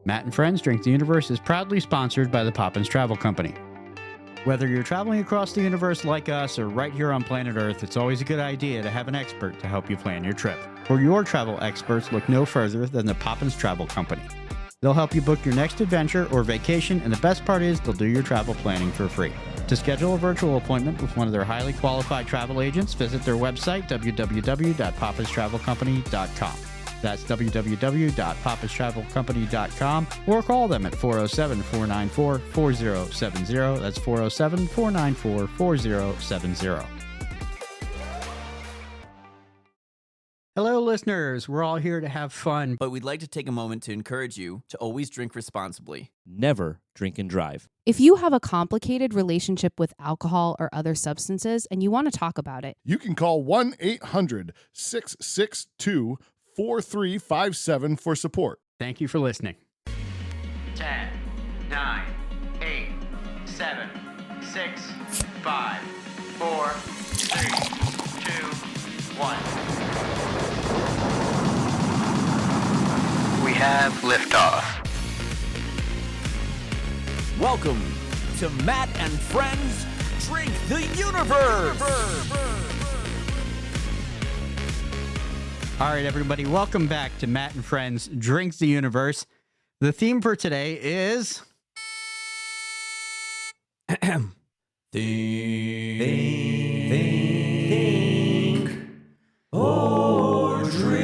Matt and Friends Drink the Universe is proudly sponsored by the Poppins Travel Company. Whether you're traveling across the universe like us or right here on planet Earth, it's always a good idea to have an expert to help you plan your trip. For your travel experts, look no further than the Poppins Travel Company. They'll help you book your next adventure or vacation, and the best part is they'll do your travel planning for free. To schedule a virtual appointment with one of their highly qualified travel agents, visit their website, www.poppinstravelcompany.com. That's www.poppinstravelcompany.com, or call them at 407-494-4070. That's 407-494-4070. Hello, listeners. We're all here to have fun. But we'd like to take a moment to encourage you to always drink responsibly. Never drink and drive. If you have a complicated relationship with alcohol or other substances and you want to talk about it, you can call 1-800-662-4357 for support. Thank you for listening. 10, 9, 8, 7, 6, 5, 4, 3, 2, 1. We have liftoff. Welcome to Matt and Friends Drink the Universe! All right, everybody, welcome back to Matt and Friends Drink the Universe. The theme for today is... Think or drink.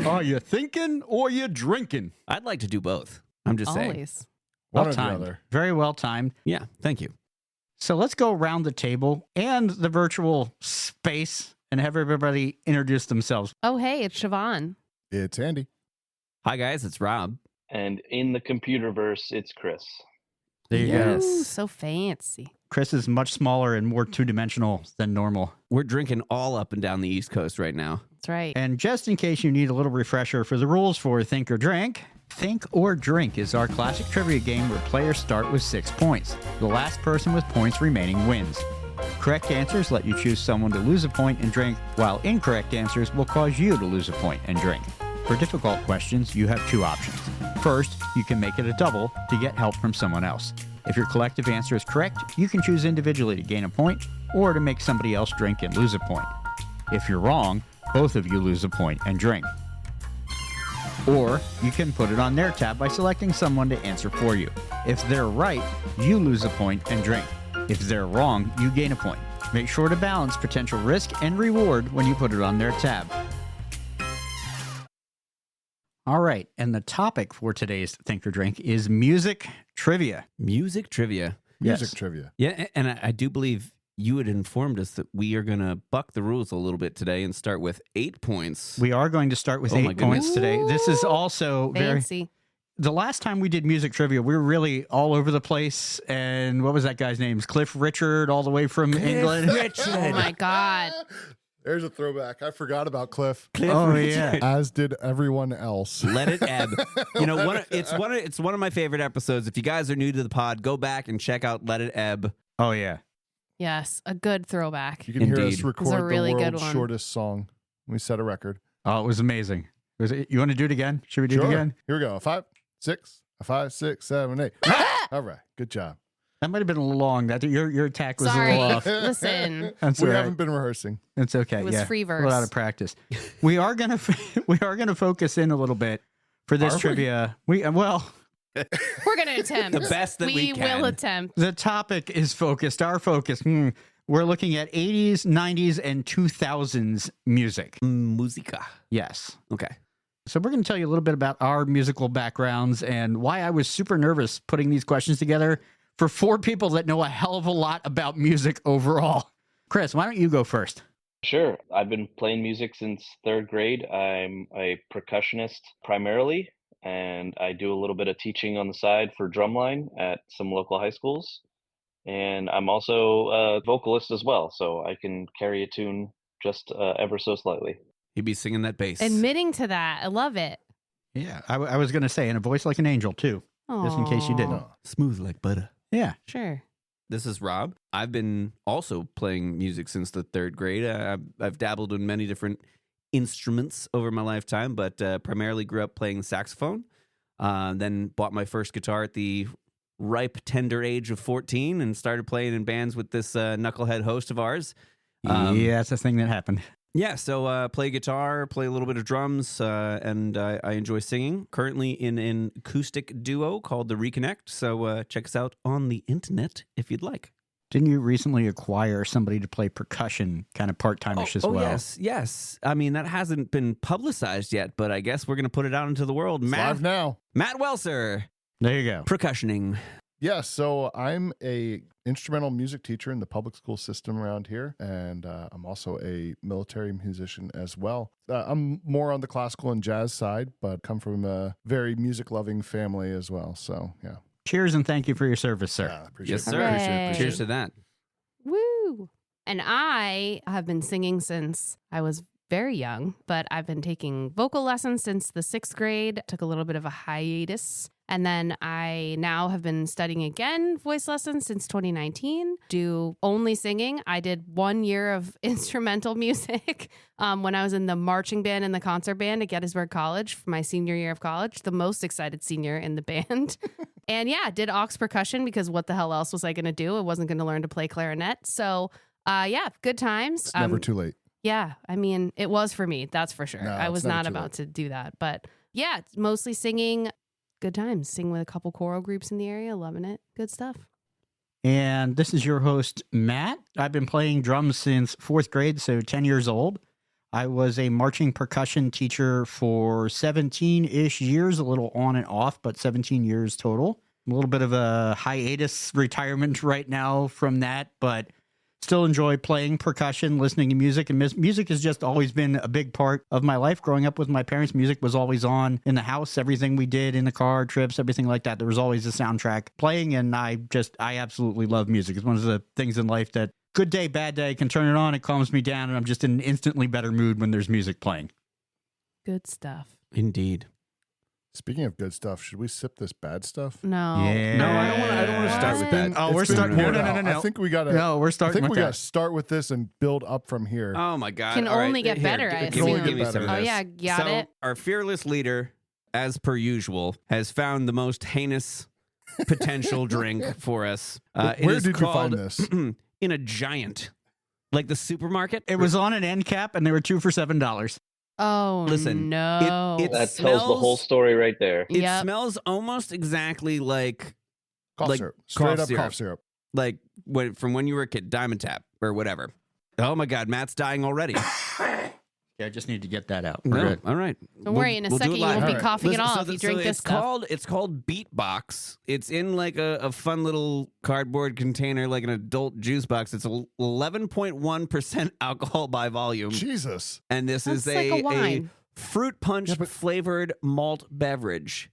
Are you thinking or you drinking? I'd like to do both. I'm just saying. always. One Well or the timed. other. Very well timed. Yeah, thank you. So let's go around the table and the virtual space and have everybody introduce themselves. Oh, hey, it's Siobhan. It's Andy. Hi, guys. It's Rob. And in the computerverse, it's Chris. There you Yes. go. Ooh, so fancy. Chris is much smaller and more two-dimensional than normal. We're drinking all up and down the East Coast right now. That's right. And just in case you need a little refresher for the rules for Think or Drink, Think or Drink is our classic trivia game where players start with 6 points. The last person with points remaining wins. Correct answers let you choose someone to lose a point and drink, while incorrect answers will cause you to lose a point and drink. For difficult questions, you have 2 options. First, you can make it a double to get help from someone else. If your collective answer is correct, you can choose individually to gain a point or to make somebody else drink and lose a point. If you're wrong, both of you lose a point and drink. Or you can put it on their tab by selecting someone to answer for you. If they're right, you lose a point and drink. If they're wrong, you gain a point. Make sure to balance potential risk and reward when you put it on their tab. All right, and the topic for today's Think or Drink is music trivia. Music trivia. Music Yes. trivia. Yeah, and I do believe you had informed us that we are going to buck the rules a little bit today and start with 8 points. We are going to start with Oh my 8 points goodness. today. This is also very... Fancy. The last time we did music trivia, we were really all over the place. And what was that guy's name? Cliff Richard, all the way from England. Oh, my God. There's a throwback. I forgot about Cliff, Oh, yeah. as did everyone else. Let it ebb. You know, it's one of my favorite episodes. If you guys are new to the pod, go back and check out Let It Ebb. Oh, yeah. Yes, a good throwback. You can hear Indeed. us It was record a really the good world's one. shortest song. We set a record. Oh, it was amazing. You want to do it again? Should we do it again? Here we go. 5, 6, 5, 6, 7, 8. All right. Good job. That might have been a little long. That your attack was Sorry. a little off. Listen, That's We all right. haven't been rehearsing. It's okay. It was yeah. free A lot verse. of practice. We are gonna focus in a little bit for this Are we? trivia. we're going to attempt. The best that we can. will attempt. The topic is focused. Our focus. We're looking at 80s, 90s, and 2000s music. Musica. Yes. Okay. So we're going to tell you a little bit about our musical backgrounds and why I was super nervous putting these questions together for 4 people that know a hell of a lot about music overall. Chris, why don't you go first? Sure. I've been playing music since 3rd grade. I'm a percussionist primarily, and I do a little bit of teaching on the side for drumline at some local high schools. And I'm also a vocalist as well, so I can carry a tune just ever so slightly. He'd be singing that bass. Admitting to that. I love it. Yeah, I was going to say, in a voice like an angel, too, just in case you didn't. Aw. Smooth like butter. Yeah. Sure. This is Rob. I've been also playing music since the 3rd grade. I've dabbled in many different instruments over my lifetime, but primarily grew up playing saxophone. Then bought my first guitar at the ripe, tender age of 14 and started playing in bands with this knucklehead host of ours. Yeah, that's the thing that happened. Yeah, so play guitar, play a little bit of drums, and I enjoy singing. Currently in an acoustic duo called The Reconnect, so check us out on the internet if you'd like. Didn't you recently acquire somebody to play percussion, kind of part-time-ish as well? Yes. I mean, that hasn't been publicized yet, but I guess we're going to put it out into the world. It's live now. Matt Welser, There you go. percussioning. Yeah, so I'm a instrumental music teacher in the public school system around here, and I'm also a military musician as well. I'm more on the classical and jazz side, but come from a very music-loving family as well. So, yeah. Cheers and thank you for your service, sir. Yeah, appreciate Yes, it. sir. Hooray. Cheers to that. Woo! And I have been singing since I was very young, but I've been taking vocal lessons since the 6th grade. Took a little bit of a hiatus. And then I now have been studying again voice lessons since 2019. Do only singing. I did 1 year of instrumental music when I was in the marching band and the concert band at Gettysburg College for my senior year of college, the most excited senior in the band. And yeah, did aux percussion because what the hell else was I going to do? I wasn't going to learn to play clarinet. So yeah, good times. It's never too late. Yeah, I mean, it was for me. That's for sure. No, I it's was never not too about late. to do that. But yeah, it's mostly singing. Good times. Sing with a couple choral groups in the area. Loving it. Good stuff. And this is your host, Matt. I've been playing drums since 4th grade, so 10 years old. I was a marching percussion teacher for 17-ish years, a little on and off, but 17 years total. A little bit of a hiatus retirement right now from that, but still enjoy playing percussion, listening to music, and music has just always been a big part of my life. Growing up with my parents, music was always on in the house. Everything we did in the car, trips, everything like that, there was always a soundtrack playing, and I absolutely love music. It's one of the things in life that good day, bad day, can turn it on, it calms me down, and I'm just in an instantly better mood when there's music playing. Good stuff. Indeed. Speaking of good stuff, should we sip this bad stuff? No. Yeah. No, I don't want to start with that. Oh, we're It's been starting. poured No. out. I think we got to. No, we're I starting think with we got that. to start with this and build up from here. Oh my God! Can All right, only get here, better, I give me assume. some of Oh this. yeah, got so it. Our fearless leader, as per usual, has found the most heinous potential drink for us. Where It is did you find called this? in a giant, like the supermarket. It was on an end cap, and they were 2 for $7. Oh Listen, no. it That tells the whole smells- story right there. It Yep. smells almost exactly like Cough like syrup. cough Straight up syrup. cough syrup. from when you were a kid, Diamond Tap or whatever. Oh my God, Matt's dying already. Yeah, I just need to get that out. We're No, good. all right. Don't worry, in a We'll do second it you won't live. be All right. coughing Listen, it off so if you th- drink so this it's stuff. It's called Beatbox. It's in like a fun little cardboard container, like an adult juice box. It's 11.1% alcohol by volume, Jesus. and this That's is like a wine. fruit punch Yeah, but- flavored malt beverage.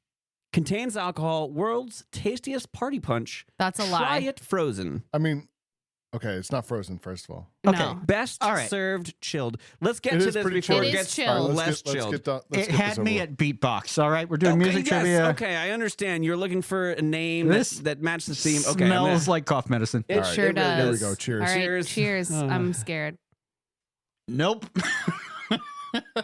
Contains alcohol. World's tastiest party punch. That's a Try lie. it frozen. I mean, okay, it's not frozen, first of all. Okay. No. Best All right. served chilled. Let's get It to is this pretty before chilled. it It is gets chilled. less Let's chilled. get done. It had me at Beatbox. All right, we're doing music yes, trivia. Okay, I understand. You're looking for a name This that matches the theme. Okay, I'm Smells gonna- like cough medicine. It All right, sure it really does. There we go. Cheers. All right, Cheers. cheers. I'm scared. Nope.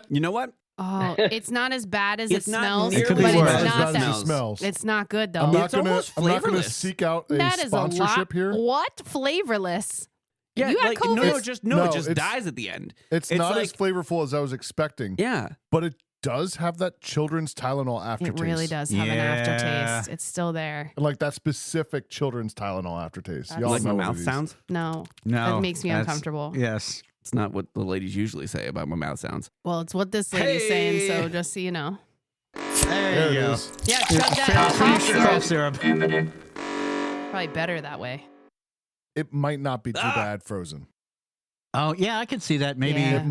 You know what? Oh, it's not as bad as it It's not smells, nearly It could be but worse. it's As not bad as that. it smells. It's not good though. I'm not It's gonna. almost I'm not gonna flavorless. seek out a That is a sponsorship lot. here. What flavorless? Yeah, You had like COVID? no, No, it just it's- dies at the end. It's It's not like- as flavorful as I was expecting, Yeah, but it does have that children's Tylenol aftertaste. It really does have an Yeah. aftertaste. It's still there. And like that specific children's Tylenol aftertaste. That's Y'all like my know what mouth it is. sounds. No, No. that makes me that's- uncomfortable. Yes. It's not what the ladies usually say about my mouth sounds. Well, it's what this lady's saying. Hey. So just so you know. There it you go. is. Yeah, chug that Finish your cough cough syrup. syrup. Probably better that way. It might not be too Ah. bad frozen. Oh, yeah, I could see that. Maybe. Yeah.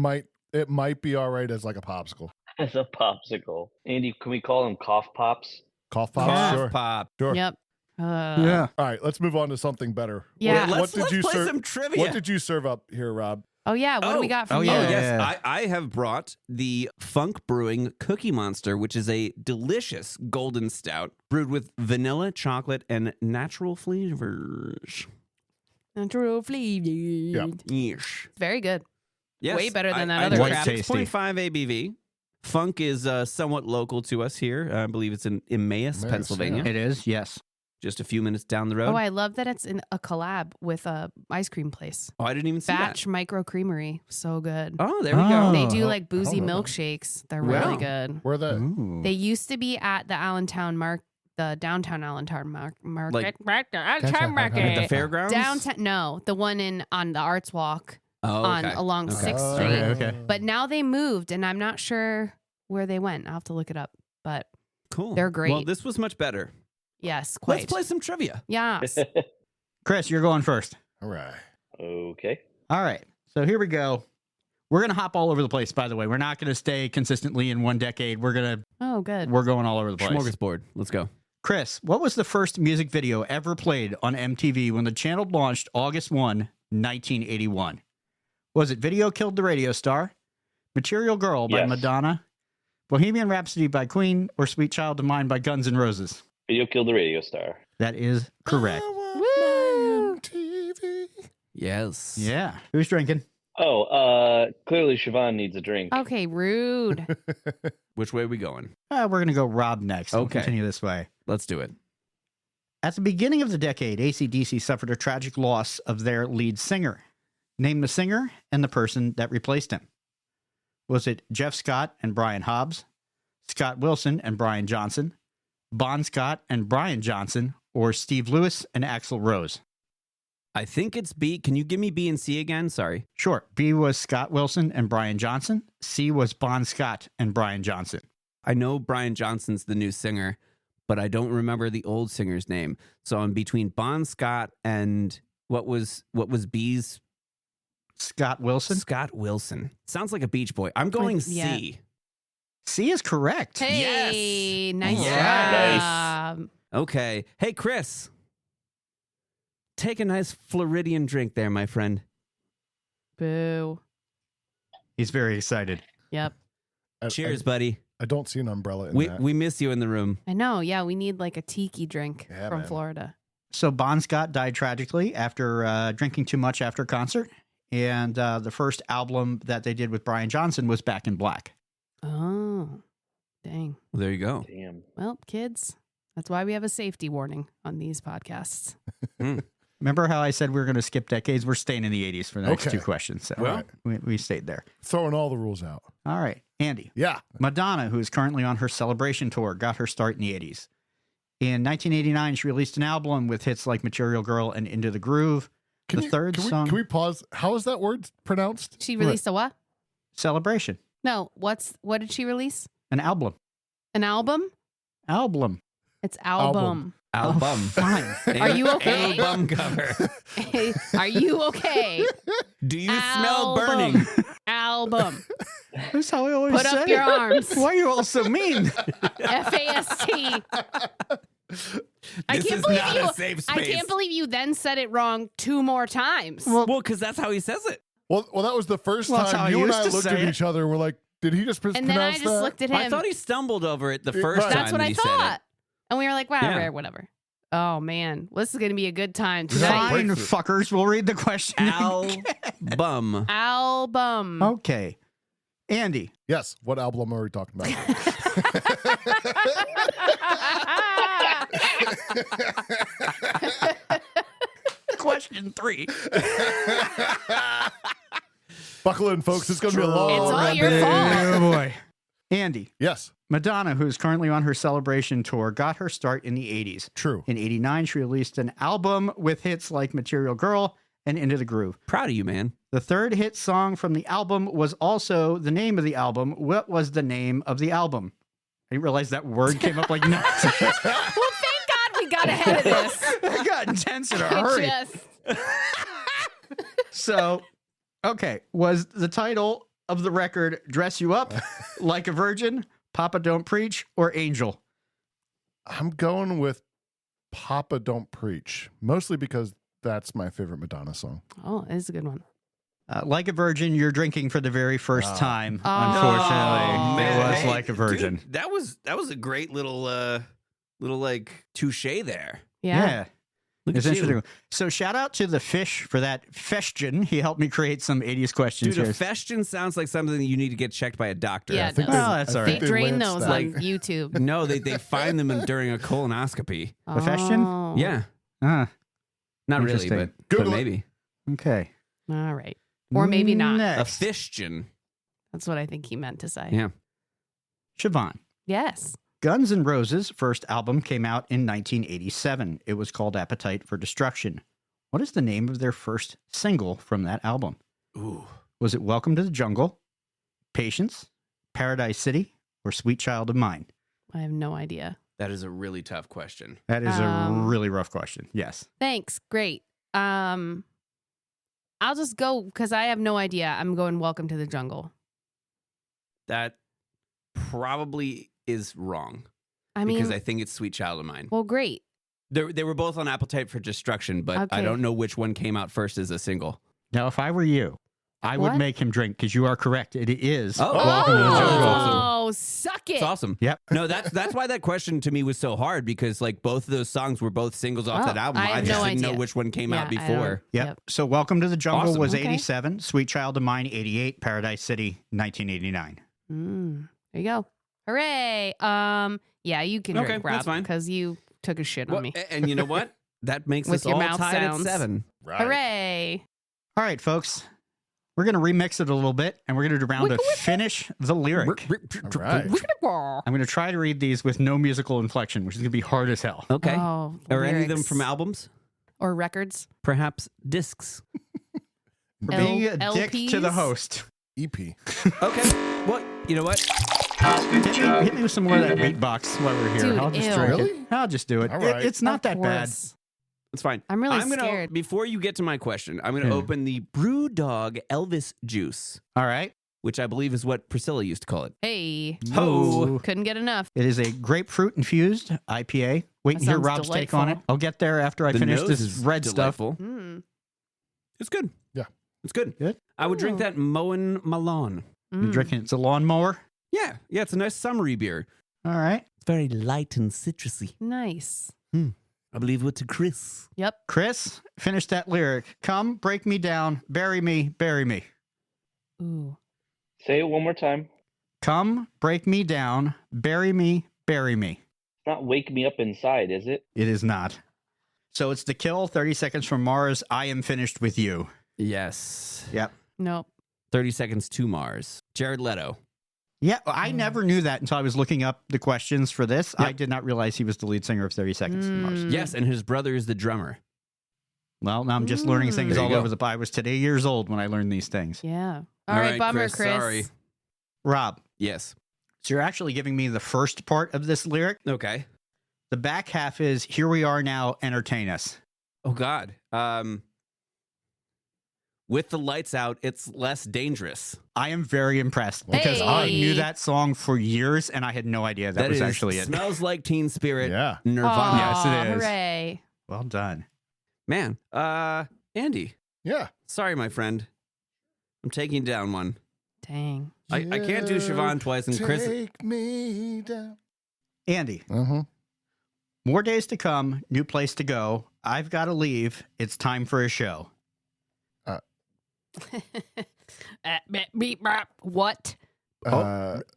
It might be all right as like a popsicle. As a popsicle. Andy, can we call them cough pops? Cough pop. Yeah. Sure. Pop. Sure. Yep. Yeah. All right, let's move on to something better. Yeah. What Let's did you play serve? some trivia. What did you serve up here, Rob? Oh yeah. What do we got from Oh, you? yeah. Oh, yes. I have brought the Funk Brewing Cookie Monster, which is a delicious golden stout brewed with vanilla, chocolate, and natural flavors. Natural flavor. Yeah. Yeesh. Very good. Yes, Way better than that I other Quite crap. tasty. 6.5 ABV. Funk is somewhat local to us here. I believe it's in Emmaus, Emmaus, Pennsylvania. yeah. It is, yes. Just a few minutes down the road. Oh, I love that it's in a collab with a ice cream place. I didn't even see Batch Micro Creamery. So good. that. Oh, there we Oh. go. They do I like boozy don't know that. milkshakes. They're Wow. really good. Where the Ooh. They used to be at the the downtown Allentown market. Allentown market. At the fairgrounds? Downtown, no, the one on the Arts Walk Oh, on okay. along Okay. 6th Oh, Street. Okay. But now they moved, and I'm not sure where they went. I'll have to look it up. But Cool. They're great. Well, this was much better. yes, quite. Let's play some trivia. Yes. Chris, you're going first. all right. Okay. All right. So here we go. We're going to hop all over the place, by the way. We're not going to stay consistently in one decade. We're Oh, good. going all over the place. Smorgasbord. Let's go. Chris, what was the first music video ever played on MTV when the channel launched August 1, 1981? Was it Video Killed the Radio Star, Material Girl by Yes. Madonna, Bohemian Rhapsody by Queen, or Sweet Child of Mine by Guns N' Roses? Video killed the radio star. That is correct. I want my MTV. Yes. Yeah. Who's drinking? Oh, clearly Siobhan needs a drink. Okay, rude. Which way are we going? We're going to go Rob next. We'll Okay. continue this way. Let's do it. At the beginning of the decade, AC/DC suffered a tragic loss of their lead singer. Name the singer and the person that replaced him. Was it Jeff Scott and Brian Hobbs, Scott Wilson and Brian Johnson, Bon Scott and Brian Johnson, or Steve Lewis and Axl Rose? I think it's B. Can you give me B and C again? Sorry. Sure. B was Scott Wilson and Brian Johnson. C was Bon Scott and Brian Johnson. I know Brian Johnson's the new singer, but I don't remember the old singer's name. So I'm between Bon Scott and what was B's? Scott Wilson. Scott Wilson. Sounds like a Beach Boy. I'm going Yeah. C. C is correct. Hey, nice Yeah. job. Okay. Hey, Chris. Take a nice Floridian drink there, my friend. Boo. He's very excited. Yep. Cheers, buddy. I don't see an umbrella in We that. we miss you in the room. I know. Yeah, we need like a tiki drink Yeah, from man. Florida. So Bon Scott died tragically after drinking too much after a concert. And the first album that they did with Brian Johnson was Back in Black. Oh, dang. Well, there you go. Damn. Well, kids, that's why we have a safety warning on these podcasts. Remember how I said we were going to skip decades? We're staying in the 80s for the next Okay. two questions. So Well- we stayed there. Throwing all the rules out. All right. Andy. Yeah. Madonna, who is currently on her Celebration tour, got her start in the 80s. In 1989, she released an album with hits like Material Girl and Into the Groove. Can The third can song- Can we pause? How is that word pronounced? She released a what? Celebration. No, what did she release? An album. An album? Album. It's album. Album. Fine. Are you okay? Album cover. Are you okay? Do you smell Album. burning? Album. That's how I always Put say up your it. arms. Why are you all so mean? FAST. I This can't is believe not you. a safe I space. can't believe you then said it wrong 2 more times. Well, because that's how he says it. Well, that was the first Well, that's how time I you and used I to looked say at it. each other. We're like, did he just and then I pronounce just that? looked at him. I thought he stumbled over it the first Right. time That's what that I he said thought. it. And we were like, whatever, Yeah. whatever. Oh man, well, this is gonna be a good time tonight. Fine, fuckers. We'll read the question. Album. Album. Okay. Andy. Yes. What album are we talking about? Question 3. Buckle in, folks. It's going to be a long It's all ride. your fault. Oh, boy. Andy. Yes. Madonna, who's currently on her Celebration tour, got her start in the 80s. True. In 89, she released an album with hits like Material Girl and Into the Groove. Proud of you, man. The third hit song from the album was also the name of the album. What was the name of the album? I didn't realize that word came up like nuts. Well, thank God we got ahead of this. It got intense in a It hurry. just- So, okay, was the title of the record Dress You Up, Like a Virgin, Papa Don't Preach, or Angel? I'm going with Papa Don't Preach, mostly because that's my favorite Madonna song. Oh, this is a good one. Like a Virgin, you're drinking for the very first time. Oh, Unfortunately, man. it was Hey, Like a Virgin. dude, that was a great little like touche there. Yeah. Look It's at you. interesting. So shout out to the fish for that question. He helped me create some 80s questions Dude, a here. festion sounds like something that you need to get checked by a doctor. Yeah, I think it Well, does. that's all I They think right. drain lanced those that. on YouTube. No, they find them during a colonoscopy. A festion? Oh. Yeah. Ah, Not really, Interesting. but Google it. maybe. okay. All right. Or maybe not. A Next. fistion. That's what I think he meant to say. Yeah. Siobhan. Yes. Guns N' Roses' first album came out in 1987. It was called Appetite for Destruction. What is the name of their first single from that album? Ooh. Was it Welcome to the Jungle, Patience, Paradise City, or Sweet Child of Mine? I have no idea. That is a really tough question. That is a Um, really rough question. Yes. Thanks. Great. I'll just go because I have no idea. I'm going Welcome to the Jungle. That probably is wrong. I mean, because I think it's Sweet Child of Mine. well, great. They were both on Appetite for Destruction, but I Okay. don't know which one came out first as a single. Now, if I were you, I would What? make him drink because you are correct. It is Oh. Welcome to the Jungle. Oh, suck it. It's awesome. Yep. No, that's why that question to me was so hard because like both of those songs were both singles off Oh, that album. I have just no didn't know idea. which one came out Yeah, I before. Yep. Yep. So Welcome to the Jungle Awesome. was Okay. 87, Sweet Child of Mine 88, Paradise City 1989. There you go. Hooray. Yeah, you can Okay, drink, Rob, that's fine. because you took a shit Well, on me. and you know what? That makes With us your all mouth tied sounds. at 7. Right. Hooray. All right, folks. We're going to remix it a little bit, and we're going to do round to finish the lyric. All right. I'm going to try to read these with no musical inflection, which is going to be hard as hell. Okay. Oh, Are any of them lyrics. from albums? Or records? Perhaps discs. For being a dick to the LPs? host. EP. Okay. Well, you know what? Hit me with some more of that beatbox while we're here. Dude, I'll just ew. drink it. Really? I'll just do it. All right. It's not Of that bad. course. It's fine. I'm really gonna, scared. Before you get to my question, I'm going to Yeah. open the Brew Dog Elvis Juice, All right. which I believe is what Priscilla used to call it. Hey. Ho. Couldn't get enough. It is a grapefruit infused IPA. Wait That and hear sounds Rob's take on it. delightful. I'll get there after I The finish nose this is red stuff. delightful. It's good. Yeah. It's good. Good. I would drink Ooh. that Moen Malone. You're drinking it's a lawnmower. Yeah. Yeah, it's a nice summery beer. All right. It's very light and citrusy. Nice. I believe what's a Chris. Yep. Chris, finish that lyric. Come, break me down, bury me, bury me. Ooh. Say it one more time. Come, break me down, bury me, bury me. It's not wake me up inside, is it? It is not. So it's The Kill, 30 Seconds from Mars, I Am Finished with You. Yes. Yep. Nope. 30 Seconds to Mars. Jared Leto. Yeah, I never knew that until I was looking up the questions for this. Yep. I did not realize he was the lead singer of 30 Seconds from Mars. Yes, and his brother is the drummer. Well, now I'm just learning things There you all go. over the I was today years old when I learned these things. Yeah. All All right, right, bummer, Chris, Chris. sorry. Rob, Yes. so you're actually giving me the first part of this lyric. Okay. The back half is, here we are now, entertain us. Oh, God. With the lights out, it's less dangerous. I am very impressed because I Hey. knew that song for years and I had no idea that was is actually it. Smells Like Teen Spirit. Yeah. Nirvana. Yes, it Aw, is. Hooray. Well done. Man, Andy, Yeah. sorry, my friend. I'm taking down one. Dang. I can't do Siobhan twice, and Chris. Take me down. Andy, Uh-huh. more days to come, new place to go. I've got to leave. It's time for a show. What?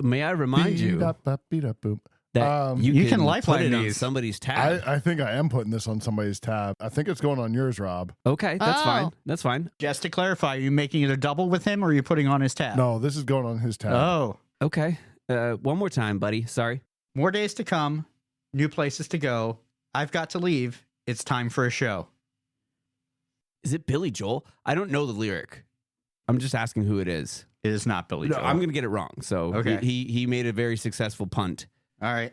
May I remind you Beep-up-beep-up-boop. that You can put lifeline it on these. somebody's tab. I think I am putting this on somebody's tab. I think it's going on yours, Rob. Okay, that's Oh. fine. That's fine. Just to clarify, are you making it a double with him or are you putting on his tab? No, this is going on his tab. Oh. Okay. One more time, buddy. Sorry. More days to come, new places to go. I've got to leave. It's time for a show. Is it Billy Joel? I don't know the lyric. I'm just asking who it is. It is not Billy No, Joel. I'm going to get it wrong. So Okay. he made a very successful punt. All right.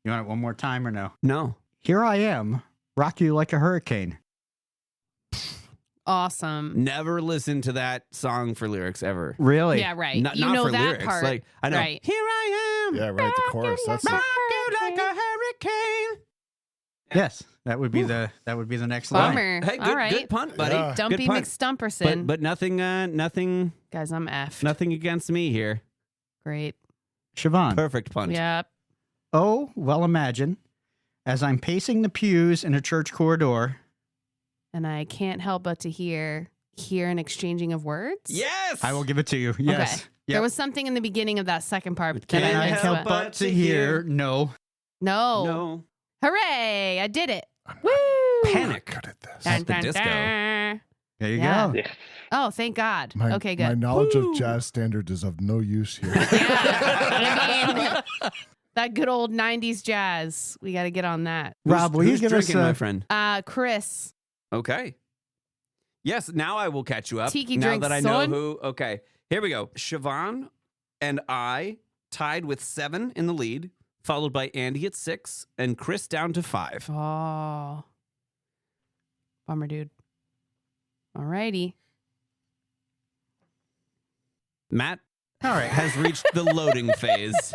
You want it one more time or no? No. Here I am, rock you like a hurricane. Awesome. Never listen to that song for lyrics ever. Really? Yeah, right. Not, you not know for that lyrics. part. Like I know. Right. Here I am. Yeah, right. The chorus. That's Rock it. you like a hurricane. Yes. That would be the next line. Bummer. Hey, All good, right. good punt, buddy. Yeah. Good Dumpy punt. McStumperson. But nothing Guys, I'm effed. nothing against me here. Great. Siobhan. Perfect punt. Yep. Oh, well, imagine As I'm pacing the pews in a church corridor. And I can't help but to hear an exchanging of words. Yes. I will give it to you. Yes. Okay. There was something in the beginning of that second part that Can I I missed. help but- but to hear? No. No. No. Hooray! I did it. I'm Woo! Panic. good at this. That's the disco. There you Yeah. go. Yeah. Oh, thank God. My, Okay, My good. knowledge Woo. of jazz standards is of no use here. Yeah. I mean, that good old 90s jazz. We got to get on that. Rob, will you Who's give us drinking, my friend? Chris. Okay. Yes, now I will catch you up. Tiki now drink, that I son. know who. Okay, here we go. Siobhan and I tied with 7 in the lead, followed by Andy at 6 and Chris down to 5. Oh. Bummer, dude. All righty. Matt All right. has reached the loading phase.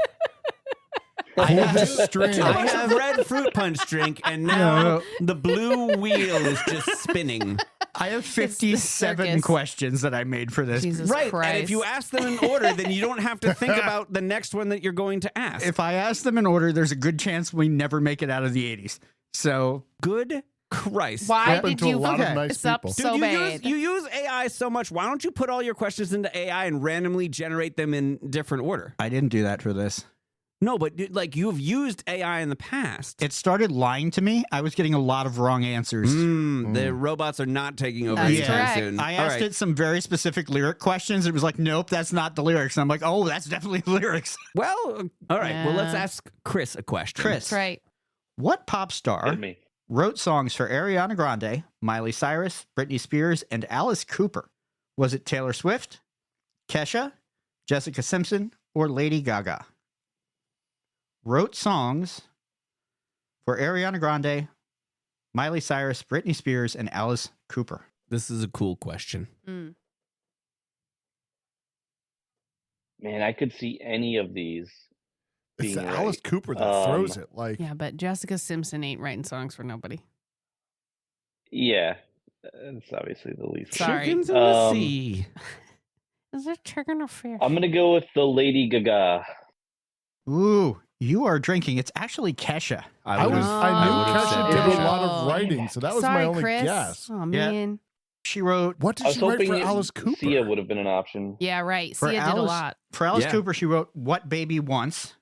I Hold the have, string. I have red fruit punch drink, and now No. the blue wheel is just spinning. I have the 57 circus. questions that I made for this. Jesus Right, Christ. and if you ask them in order, then you don't have to think about the next one that you're going to ask. If I ask them in order, there's a good chance we never make it out of the 80s. So, Good Christ. Why Happened did to a you lot of Okay. nice It's up people. Dude, so you bad? use AI so much. Why don't you put all your questions into AI and randomly generate them in different order? I didn't do that for this. No, but like you've used AI in the past. It started lying to me. I was getting a lot of wrong answers. The robots are not taking over That's anytime correct. soon. I All asked right. it some very specific lyric questions. It was like, nope, that's not the lyrics. And I'm like, oh, that's definitely the lyrics. Well, all right. Well, let's Yeah. ask Chris a question. Chris. That's right. What pop star Hit me. wrote songs for Ariana Grande, Miley Cyrus, Britney Spears, and Alice Cooper? Was it Taylor Swift, Kesha, Jessica Simpson, or Lady Gaga? Wrote songs for Ariana Grande, Miley Cyrus, Britney Spears, and Alice Cooper. This is a cool question. Mm. Man, I could see any of these It's being Alice right. Cooper that throws it. Like, Yeah, but Jessica Simpson ain't writing songs for nobody. Yeah, it's obviously the least. Sorry. Chickens in the Um, sea. Is it chicken or fish? I'm gonna go with the Lady Gaga. Ooh, you are drinking. It's actually Kesha. I would've- knew would've Kesha said did a Kesha. lot of writing, so that was Sorry, my only Chris. guess. Oh, Yeah. man. She wrote What I did was she write hoping for it- Alice Cooper? Sia would have been an option. Yeah, right. For Sia did a Alice- lot. For Alice Yeah. Cooper, she wrote What Baby Wants.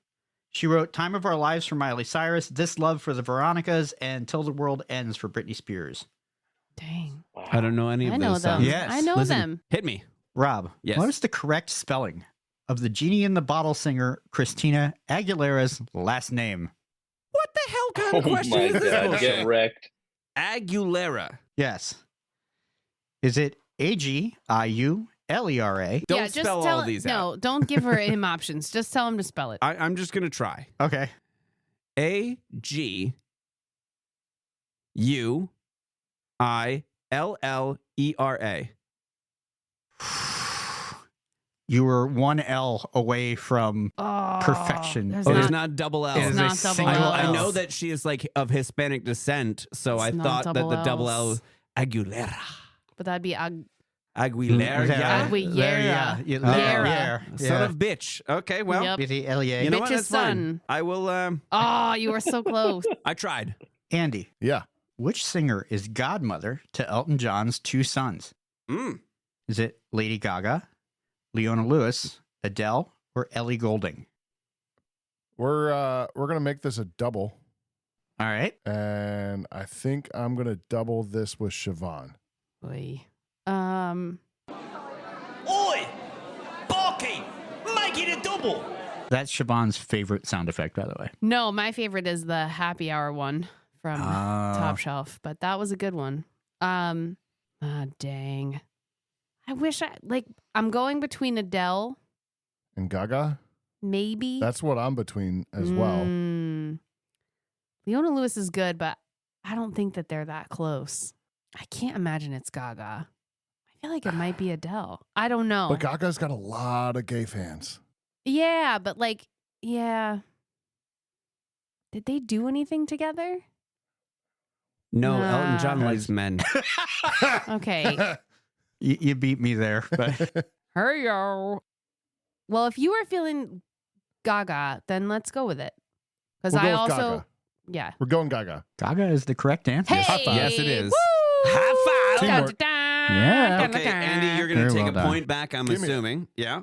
She wrote Time of Our Lives for Miley Cyrus, This Love for the Veronicas, and Till the World Ends for Britney Spears. Dang. Wow. I don't know any of I know those them. songs. Yes. I know Listen, them. Hit me. Rob, Yes. what is the correct spelling of the Genie in the Bottle singer Christina Aguilera's last name? What the hell kind of Oh question my is this? god, bullshit? get wrecked. Aguilera. Yes. Is it Agiulera? Don't yeah, just spell tell all these out. No, don't give him options. Just tell him to spell it. I'm just gonna try. Okay. Aguillera. You were one L away from Oh, perfection. There's Oh, It there's is not double L. it is It's a not double single L. I L. know that she is like of Hispanic descent, so It's I not thought that double the double L Ls. Aguilera. But that'd be Aguilera. Aguilera. Yeah. Yera. Son of bitch. Okay, well, Yep. L-A. you know what? Bitch's That's fine. son. I will. Oh, you were so close. I tried. Andy, Yeah. which singer is godmother to Elton John's two sons? Mm. Is it Lady Gaga, Leona Lewis, Adele, or Ellie Goulding? We're gonna make this a double, All right. and I think I'm gonna double this with Siobhan. Boy. Oi! Barky! Make it a double! That's Siobhan's favorite sound effect, by the way. No, my favorite is the happy hour one from Top Shelf, but that was a good one. Dang. I wish I'm going between Adele, And Gaga? maybe. That's what I'm between as well. Leona Lewis is good, but I don't think that they're that close. I can't imagine it's Gaga. I feel like it might be Adele. I don't know. But Gaga's got a lot of gay fans. Yeah, but yeah. Did they do anything together? No, Nah. Elton John likes men. Okay. You beat me there. But Hurry yo. Well, if you were feeling Gaga, then let's go with it. Because We'll I go with also Gaga. Yeah. We're going Gaga. Gaga is the correct answer. Hey! High five. Yes, it is. Woo! High five. Teamwork. Yeah. Okay, Andy, you're going to Very take well a done. point back, I'm Give me it. assuming. Yeah.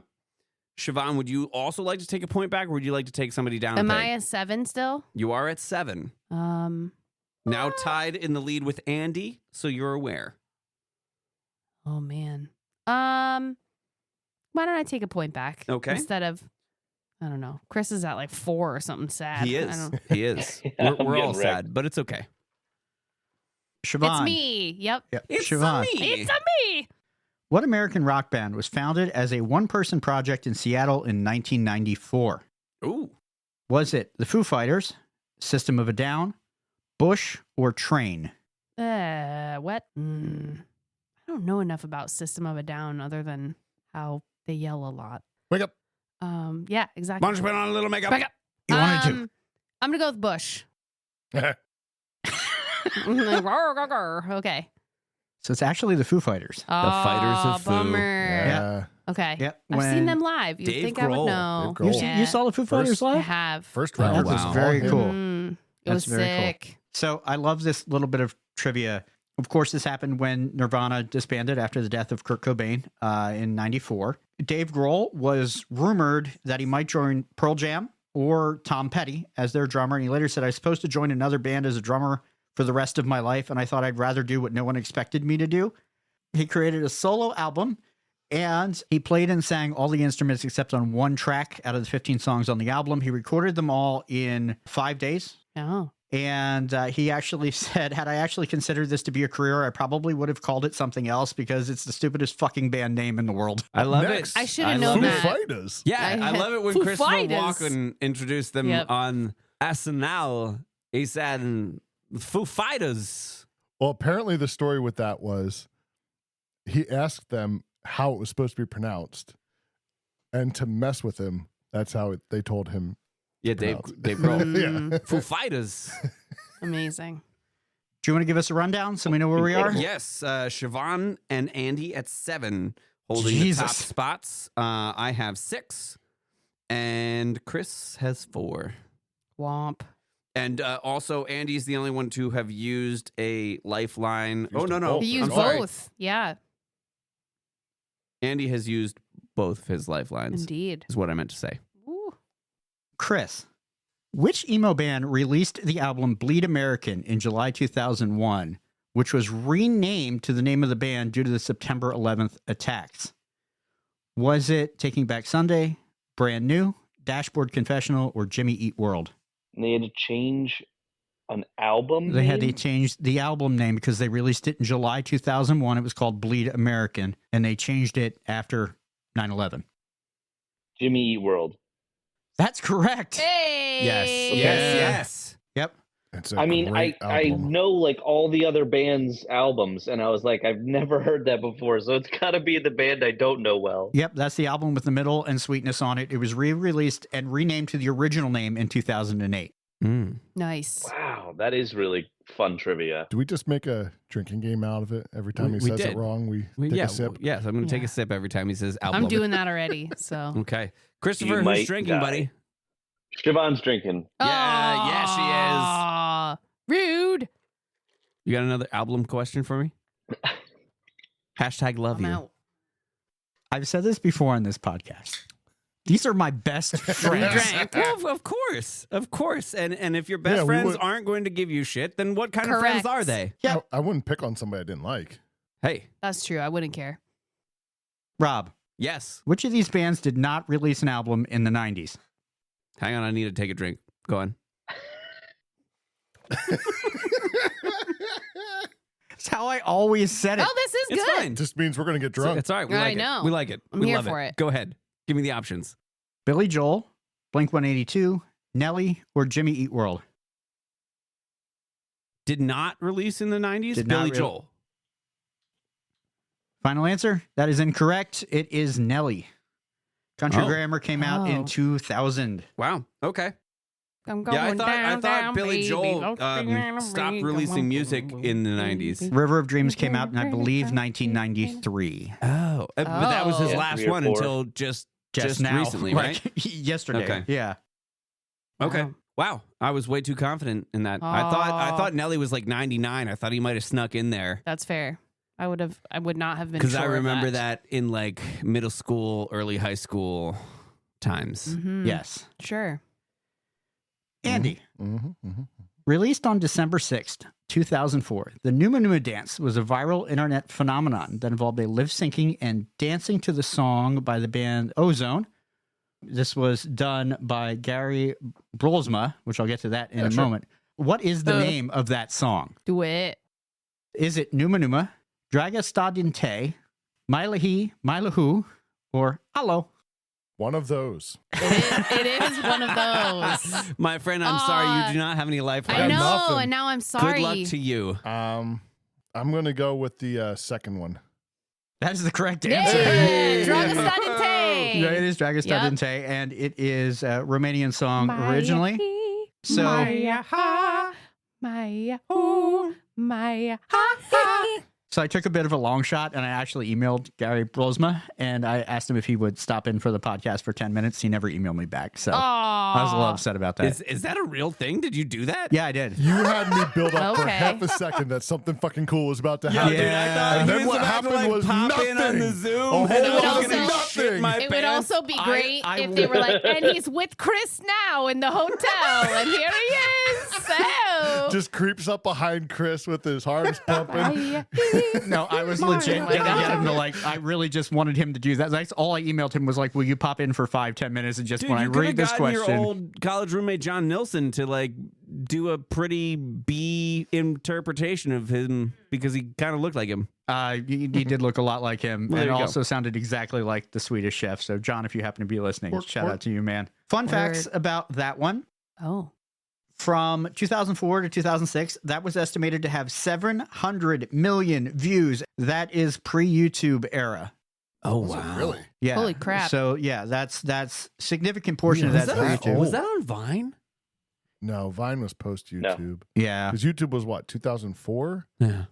Siobhan, would you also like to take a point back, or would you like to take somebody down? Am a I peg? a 7 still? You are at 7. Now tied in the lead with Andy, so you're aware. Oh man. Why don't I take a point back? Okay. Instead of, I don't know. Chris is at like 4 or something sad. He I is. don't- He is. Yeah, We're I'm all getting wrecked. sad, but it's okay. Siobhan. It's me. Yep. Yep. It's Siobhan. me. It's a me. What American rock band was founded as a one-person project in Seattle in 1994? Ooh. Was it the Foo Fighters, System of a Down, Bush, or Train? What? I don't know enough about System of a Down other than how they yell a lot. Wake up. Yeah, exactly. Why don't you put on a little makeup? Back up. You wanted to. I'm gonna go with Bush. Okay. So it's actually the Foo Fighters. Fighters of Foo. Bummer. Yeah. Okay. Yep. I've seen when- them live. You'd Dave think I would Grohl. know. Dave Grohl. Yeah. You saw the Foo Fighters First- I live? have. First round. That was was all very him. cool. It That's was very cool. sick. So I love this little bit of trivia. Of course, this happened when Nirvana disbanded after the death of Kurt Cobain in 94. Dave Grohl was rumored that he might join Pearl Jam or Tom Petty as their drummer. And he later said, I was supposed to join another band as a drummer for the rest of my life, and I thought I'd rather do what no one expected me to do. He created a solo album, and he played and sang all the instruments except on one track out of the 15 songs on the album. He recorded them all in 5 days. Oh. And he actually said, had I actually considered this to be a career, I probably would have called it something else because it's the stupidest fucking band name in the world. I love Next. it. I should have I known Foo love it. that. Fighters. Yeah, I love it when Foo Christopher Fighters. Walken introduced them Yep. on SNL. He said, Foo Fighters. Well, apparently the story with that was he asked them how it was supposed to be pronounced, and to mess with him, that's how they told him. Yeah, Dave pronounced. Grohl. yeah. Foo Fighters. Amazing. Do you want to give us a rundown so we know where we are? Yes, Siobhan and Andy at 7 holding Jesus. the top spots. I have 6, and Chris has 4. Womp. And also, Andy's the only one to have used a lifeline. Used No. both. He used I'm sorry. both. Yeah, Andy has used both of his lifelines, indeed. is what I meant to say. Ooh. Chris, which emo band released the album Bleed American in July 2001, which was renamed to the name of the band due to the September 11th attacks? Was it Taking Back Sunday, Brand New, Dashboard Confessional, or Jimmy Eat World? And they had to change an album. They had to name? change the album name because they released it in July 2001. It was called Bleed American, and they changed it after 9/11. Jimmy Eat World. That's correct. Hey. Yes. Yep. It's a I mean, great I album. know like all the other bands' albums, and I was like, I've never heard that before, so it's got to be the band I don't know well. Yep, that's the album with the middle and sweetness on it. It was re-released and renamed to the original name in 2008. Nice. Wow, that is really fun trivia. Do we just make a drinking game out of it? Every time We he says did. it wrong, we take Yeah, a sip. yes, I'm going to take Yeah. a sip every time he says album. I'm doing that already. So. Okay. Christopher, You who's might drinking, die. buddy? Siobhan's drinking. Yeah, Aw, rude. You got another album question for me? Hashtag love I'm you. out. I've said this before on this podcast. These are my best friends. Drank. Well, of course. Of course. And if your best Yeah, we friends would- aren't going to give you shit, then what kind of friends Correct. are they? Yeah. I wouldn't pick on somebody I didn't like. Hey, That's true. I wouldn't care. Rob, yes. which of these bands did not release an album in the 90s? Hang on, I need to take a drink. Go on. It's how I always said it. Oh, this is It's good. fine. Just means we're gonna get drunk. It's all right. We I like know. it. We like it. I'm we here love for it. Go ahead. Give me the options. Billy Joel, Blink-182, Nelly, or Jimmy Eat World? Did not release in the 90s? Did not Billy re- Joel. Final answer? That is incorrect. It is Nelly. Country Oh. Grammar came out in Oh. 2000. Wow. Okay. I'm Yeah, I going thought down, down, Billy baby. Joel Don't stopped be releasing music in the 90s. River of Dreams came out in, I believe, 1993. Oh, but that was his Oh. last 3 or one 4. until just Just now. recently, like, right? yesterday. Okay. Yeah. Okay. Wow. Wow, I was way too confident in that. I thought Nelly was like 99. I thought he might have snuck in there. That's fair. I would not have been Because sure I of remember that in like middle school, early high school times. Mhm. Yes. Sure. Andy. Mm-hmm, mm-hmm. Released on December 6th, 2004, the Numa Numa dance was a viral internet phenomenon that involved a lip syncing and dancing to the song by the band Ozone. This was done by Gary Brolsma, which I'll get to that in a moment. What is the name of that song? Do it. Is it Numa Numa, Draga Stadinte, Mailahi, Mailahu, or Allo? One of those. It is one of those. My friend, I'm sorry, you do not have any lifelines. I know, nothing. and now I'm sorry. Good luck to you. I'm going to go with the second one. That is the correct Yeah, answer. Draga Stadinte. Yeah, it is Draga Yep. Stadinte, and it is a Romanian song originally. So, Maya ha, Maya hoo, Maya ha ha. so I took a bit of a long shot, and I actually emailed Gary Brolsma, and I asked him if he would stop in for the podcast for 10 minutes. He never emailed me back, so I was a little upset about that. Is that a real thing? Did you do that? Yeah, I did. You had me build up for Okay. half a second that something fucking cool was about to Yeah, happen. dude, I thought And he then was what about to, happened like, was pop nothing. in on the Zoom, A whole and I was lot gonna of shit nothing. my It would pants. also be great I if they were like, and he's with Chris now in the hotel, and here he is. So Just creeps up behind Chris with his heart pumping. No, I was legit my going to God. get him to, like, I really just wanted him to do that. That's all I emailed him was like, will you pop in for 5-10 minutes and just Dude, when I you could have read this gotten question. your old college roommate John Nilsson to like do a pretty B interpretation of him because he kind of looked like him. He did look a lot like him, Well, and there you go. also sounded exactly like the Swedish chef. So, John, if you happen to be listening, Work, shout work. out to you, man. Fun facts about that one. Oh. From 2004 to 2006, that was estimated to have 700 million views. That is pre-YouTube era. Oh Was it really? Yeah. Holy crap. So yeah, that's significant portion Yeah, of that was for that YouTube. Was that on Vine? No, Vine was post YouTube. Yeah. Because YouTube was what, 2004? Yeah.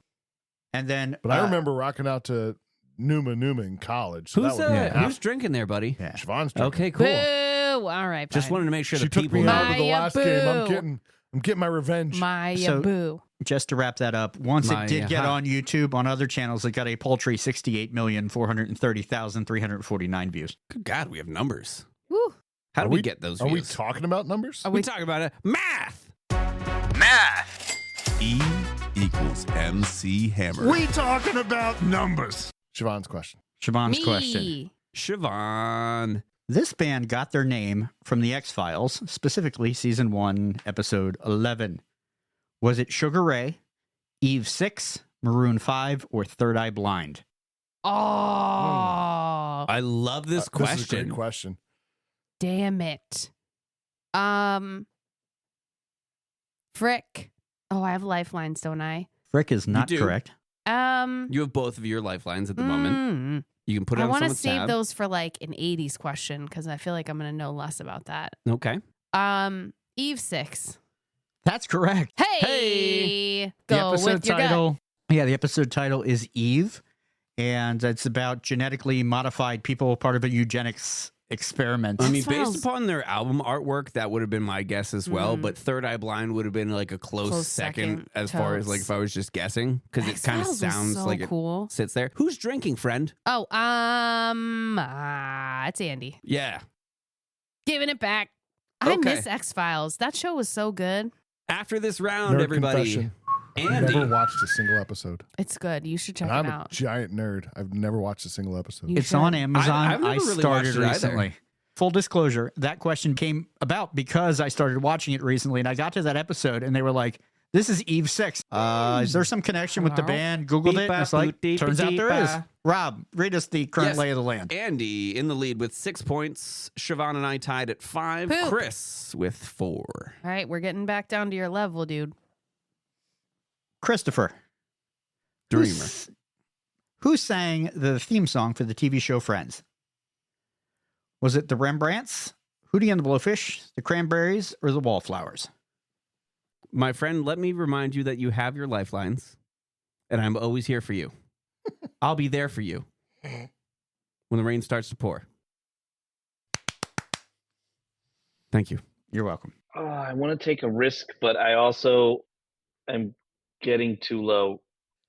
And then But I remember rocking out to Numa in college. So Who's that would who's drinking there, buddy? Yeah. Siobhan's drinking. Okay, cool. Boo. All right. Just fine. wanted to make sure She the took people me know. out of the Maya last game. boo. I'm getting my revenge. Maya So- boo. just to wrap that up, once My, it did get huh. on YouTube, on other channels, it got a paltry 68,430,349 views. Good God, we have numbers. Woo. How Are do we we- get those Are we views? talking about numbers? we talking about math. Math. E equals MC Hammer. We talking about numbers. Siobhan's question. Siobhan's Me. question. Siobhan. This band got their name from the X-Files, specifically season 1, episode 11. Was it Sugar Ray, Eve 6, Maroon 5, or Third Eye Blind? Oh. I love this This is a question. great question. Damn it. Frick. Oh, I have lifelines, don't I? Frick is not do. correct. You have both of your lifelines at the moment. You can put it I on want to someone's save tab. those for like an 80s question because I feel like I'm going to know less about that. Okay. Eve 6. That's correct. Hey. The Go episode with your gut. title. Yeah, the episode title is Eve, and it's about genetically modified people, part of a eugenics experiment. I mean, X-Files. based upon their album artwork, that would have been my guess as well. Mhm. But Third Eye Blind would have been like a close second as far as like if I was just guessing because it kind of X-Files was sounds so like it cool. sits there. Who's drinking, friend? Oh, it's Andy. Yeah. Giving it back. I Okay. miss X-Files. That show was so good. After this round, Nerd everybody, confession. I've Andy. never watched a single episode. It's good. You should check And I'm it a out. giant nerd. I've never watched a single episode. You It's should. on Amazon. I've never really started watched it either. recently. Full disclosure, that question came about because I started watching it recently, and I got to that episode, and they were like, "This is Eve 6. Is there some connection with the band?" Googled it, and it's like, turns out there is. Rob, read us the current Yes. lay of the land. Andy in the lead with 6 points. Siobhan and I tied at 5. Poop. Chris with 4. All right, we're getting back down to your level, dude. Christopher. Dreamer. Who sang the theme song for the TV show Friends? Was it the Rembrandts, Hootie and the Blowfish, the Cranberries, or the Wallflowers? My friend, let me remind you that you have your lifelines, and I'm always here for you. I'll be there for you when the rain starts to pour. Thank you. You're welcome. I want to take a risk, but I also am getting too low.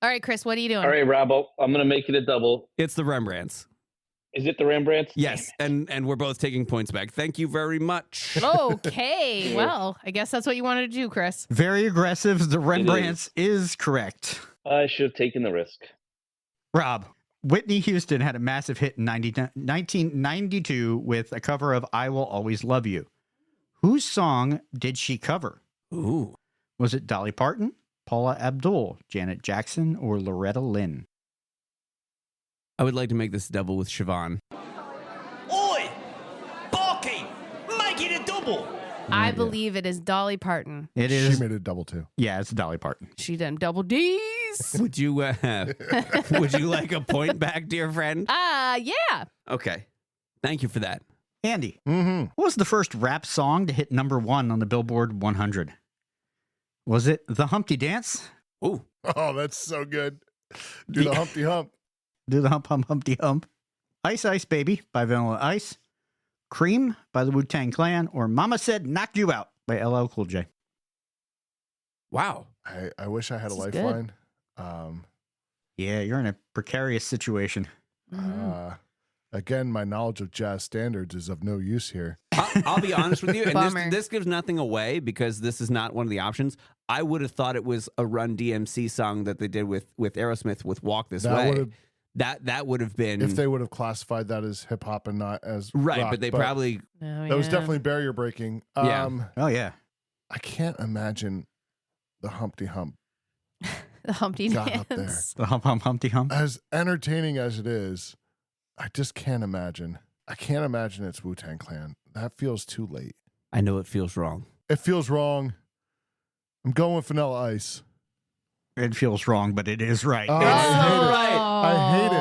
All right, Chris, what are you doing? All right, Robbo, I'm going to make it a double. It's the Rembrandts. Is it the Rembrandts? Yes, and we're both taking points back. Thank you very much. Okay, well, I guess that's what you wanted to do, Chris. Very aggressive. The Rembrandts is correct. I should have taken the risk. Rob, Whitney Houston had a massive hit in 1992 with a cover of I Will Always Love You. Whose song did she cover? Ooh. Was it Dolly Parton, Paula Abdul, Janet Jackson, or Loretta Lynn? I would like to make this double with Siobhan. Oi! Barkeep, make it a double. I believe it is Dolly Parton. It She is. made it double too. Yeah, it's Dolly Parton. She done double D's. Would you like a point back, dear friend? Yeah. Okay. Thank you for that. Andy, Mm-hmm. what was the first rap song to hit #1 on the Billboard 100? Was it The Humpty Dance? Ooh. Oh, that's so good. Do the Humpty Hump. Do the Hump Hump Humpty Hump? Ice Ice Baby by Vanilla Ice? Cream by the Wu-Tang Clan? Or Mama Said Knock You Out by LL Cool J? Wow. I wish I had a This is good. lifeline. Yeah, you're in a precarious situation. Again, my knowledge of jazz standards is of no use here. I'll be honest with you, and Bummer. this gives nothing away because this is not one of the options. I would have thought it was a Run DMC song that they did with Aerosmith with Walk This That Way. would've- That would have been If they would have classified that as hip hop and not as right, rock, but they probably that was definitely barrier breaking. Yeah. Oh, yeah. I can't imagine the Humpty Hump The Humpty got up there. Dance. The Hump Hump Humpty Hump? As entertaining as it is, I just can't imagine. I can't imagine it's Wu-Tang Clan. That feels too late. I know it feels wrong. It feels wrong. I'm going with Vanilla Ice. It feels wrong, but it is right. Oh, It's I so hate it. right. I hate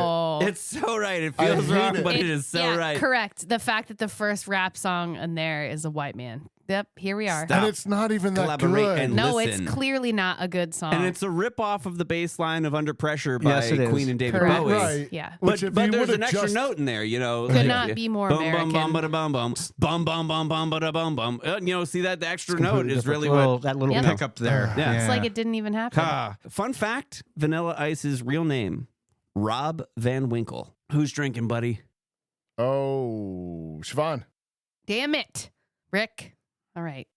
it. It's so right. It I feels hate wrong, it. but it is so yeah, right. Correct. The fact that the first rap song in there is a white man. Yep, here we are. Stop. And it's not even that Collaborate good. and No, listen. it's clearly not a good song. And it's a rip-off of the bass line of Under Pressure by Yes, it is. Queen and David Correct. Bowie. Right. Yeah. But, Which if but you there's would've an extra just- note in there, you know. Could not be more bum, American. Bum, bum, bum, bum, bum, bum, bum, bum, bum, bum, bum. You know, see that the extra note completely is different. really Well, what. that little Yep. pickup there. Yeah. It's like it didn't even happen. Fun fact: Vanilla Ice's real name, Rob Van Winkle. Who's drinking, buddy? Oh, Siobhan. Damn it, Rick. All right.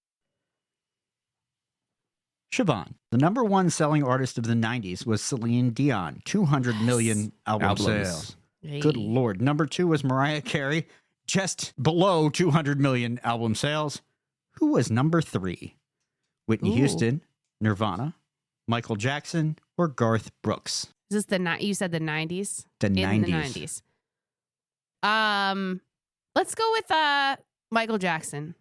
Siobhan, the #1 selling artist of the 90s was Celine Dion, 200 million album Albums. sales. Hey. Good Lord. #2 was Mariah Carey, just below 200 million album sales. Who was #3? Whitney Ooh. Houston, Nirvana, Michael Jackson, or Garth Brooks? Is this you said the 90s? The In 90s. the 90s. Let's go with Michael Jackson.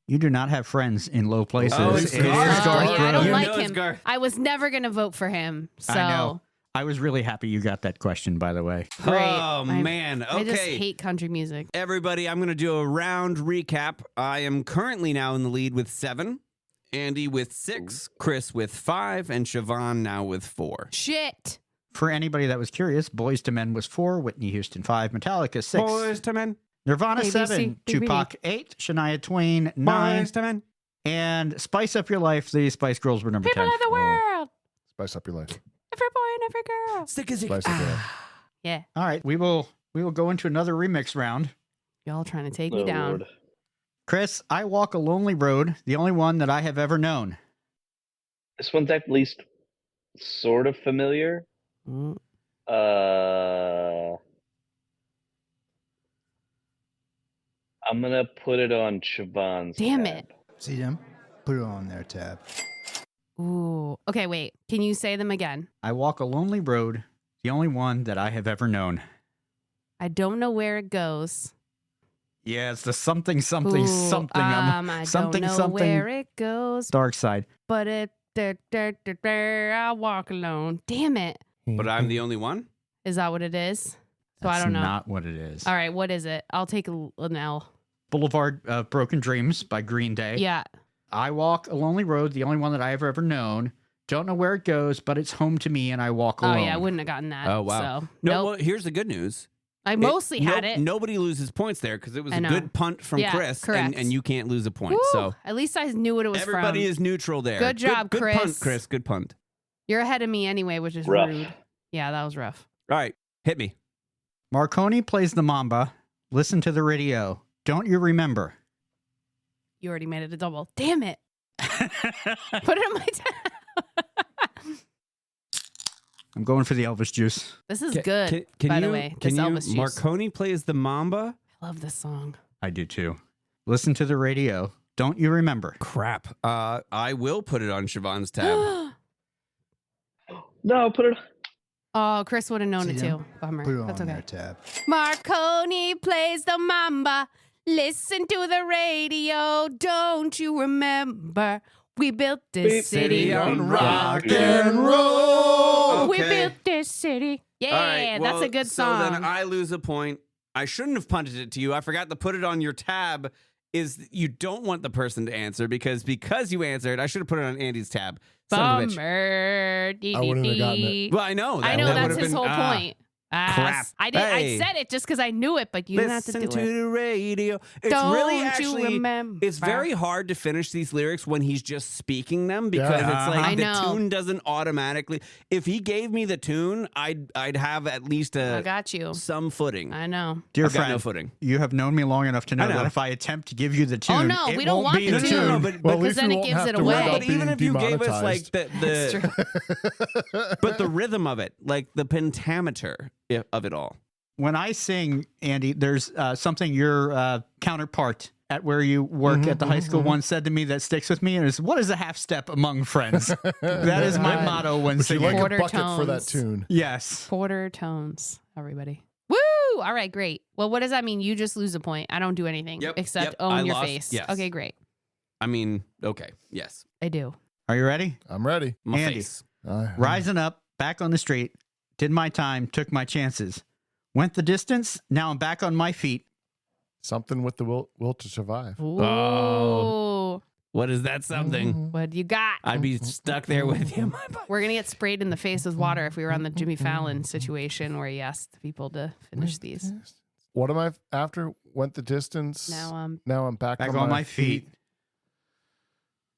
You do not have friends in low places. Oh, it's It is Garth. Garth yeah, I don't Brooks. You like know it's him. Garth. I was never going to vote for him. So I know. I was really happy you got that question, by the way. Great. Oh I- man. I just Okay. hate country music. Everybody, I'm going to do a round recap. I am currently now in the lead with 7, Andy with 6, Chris with 5, and Siobhan now with 4. Shit. For anybody that was curious, Boys to Men was 4, Whitney Houston 5, Metallica 6, Boys to men. Nirvana ABC, 7, BB. Tupac 8, Shania Twain 9, Boys to men. and Spice Up Your Life, the Spice Girls were number People 10. of the world. Spice up your life. Every boy and every girl. Sick as Spice up your life. Yeah. All right, we will go into another remix round. Y'all trying to take Oh, me down. Lord. Chris, I Walk a Lonely Road, the only one that I have ever known. This one's at least sort of familiar. Mm. I'm gonna put it on Siobhan's. Damn tab. it. See them? Put it on their tab. Ooh. Okay, wait. Can you say them again? I Walk a Lonely Road, the only one that I have ever known. I don't know where it goes. Yeah, it's the something, something, Ooh, something. I something, don't know something. where it goes, Dark Side. but I walk alone. Damn it. But I'm the only one? Is that what it is? So That's I don't know. not what it is. All right, what is it? I'll take an L. Boulevard of Broken Dreams by Green Day. Yeah. I Walk a Lonely Road, the only one that I have ever known. Don't know where it goes, but it's home to me and I walk alone. Oh, yeah, I wouldn't have gotten that. Oh, wow. So, No, nope. well, here's the good news. I mostly had it. Nobody loses points there because it was I a know. good punt from Yeah, Chris, correct. and you can't lose a point. Woo, So at least I knew what it was everybody from. is neutral there. Good job, good Chris. punt, Chris. Good punt. You're ahead of me anyway, which is Rough. rude. Yeah, that was rough. All right, hit me. Marconi plays the mamba. Listen to the radio. Don't you remember? You already made it a double. Damn it. Put it in my tab. I'm going for the Elvis juice. This is good, Can by you, the way. Can This you, Elvis juice. Marconi plays the mamba. I love this song. I do too. Listen to the radio. Don't you remember? Crap. I will put it on Siobhan's tab. No, put it. Oh, Chris would have known it See, too. Bummer. Put it That's on okay. there, tab. Marconi plays the mamba. Listen to the radio. Don't you remember? We built this city on rock and roll. We Okay. built this city. Yeah, All right, well, that's a good So song. then I lose a point. I shouldn't have punted it to you. I forgot to put it on your tab. Is you don't want the person to answer because you answered. I should have put it on Andy's tab. Son of a bitch. Bummer. I wouldn't have gotten it. Well, I know. I know that that's would have his been, whole point. crap. I did. Hey. I said it just because I knew it, but you didn't have to Listen do to it. the radio. It's Don't really you actually. remember? It's very hard to finish these lyrics when he's just speaking them because Yeah. it's like I the know. tune doesn't automatically. If he gave me the tune, I'd have at least I got you. some footing. I know. Dear I've got friend, no footing. you have known me long enough to know, I know. that if I attempt to give you the tune, Oh, no, it we don't won't want be the the tune. tune. No, but Well, at Because least then we it won't gives have it to worry away. about But even being if you gave us like demonetized. but the rhythm of it, like the pentameter of it all. When I sing, Andy, there's something your counterpart at where you work at the high school once said to me that sticks with me, and it's, what is a half step among friends? That is my God. motto when Would you singing. like Quarter a bucket for that tones. tune? Yes. Quarter tones, everybody. Woo! All right, great. Well, what does that mean? You just lose a point. I don't do anything Yep, except yep, own I your lost, face. yes. Okay, great. I mean, okay, yes, I do. Are you ready? I'm ready. my Andy. face. Rising up, back on the street, did my time, took my chances. Went the distance, now I'm back on my feet. Something with the will to survive. Ooh. Oh. What is that something? What you got? I'd be stuck there with you. We're going to get sprayed in the face with water if we were on the Jimmy Fallon situation where he asked people to finish these. What am I after? Went the distance. Now I'm back Back on my feet.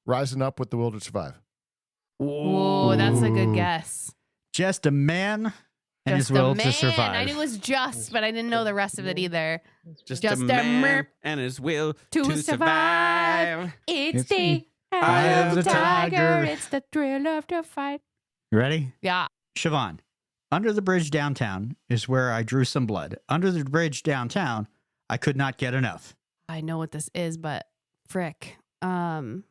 Rising up with the will to survive. Ooh, that's a good guess. Just a man and Just his will a man. to survive. I knew it was just, but I didn't know the rest of it either. Just Just a a man merp and his will to to survive. It's It's the eye of the tiger. It's the thrill of the fight. You ready? Yeah. Siobhan, under the bridge downtown is where I drew some blood. Under the bridge downtown, I could not get enough. I know what this is, but frick. Damn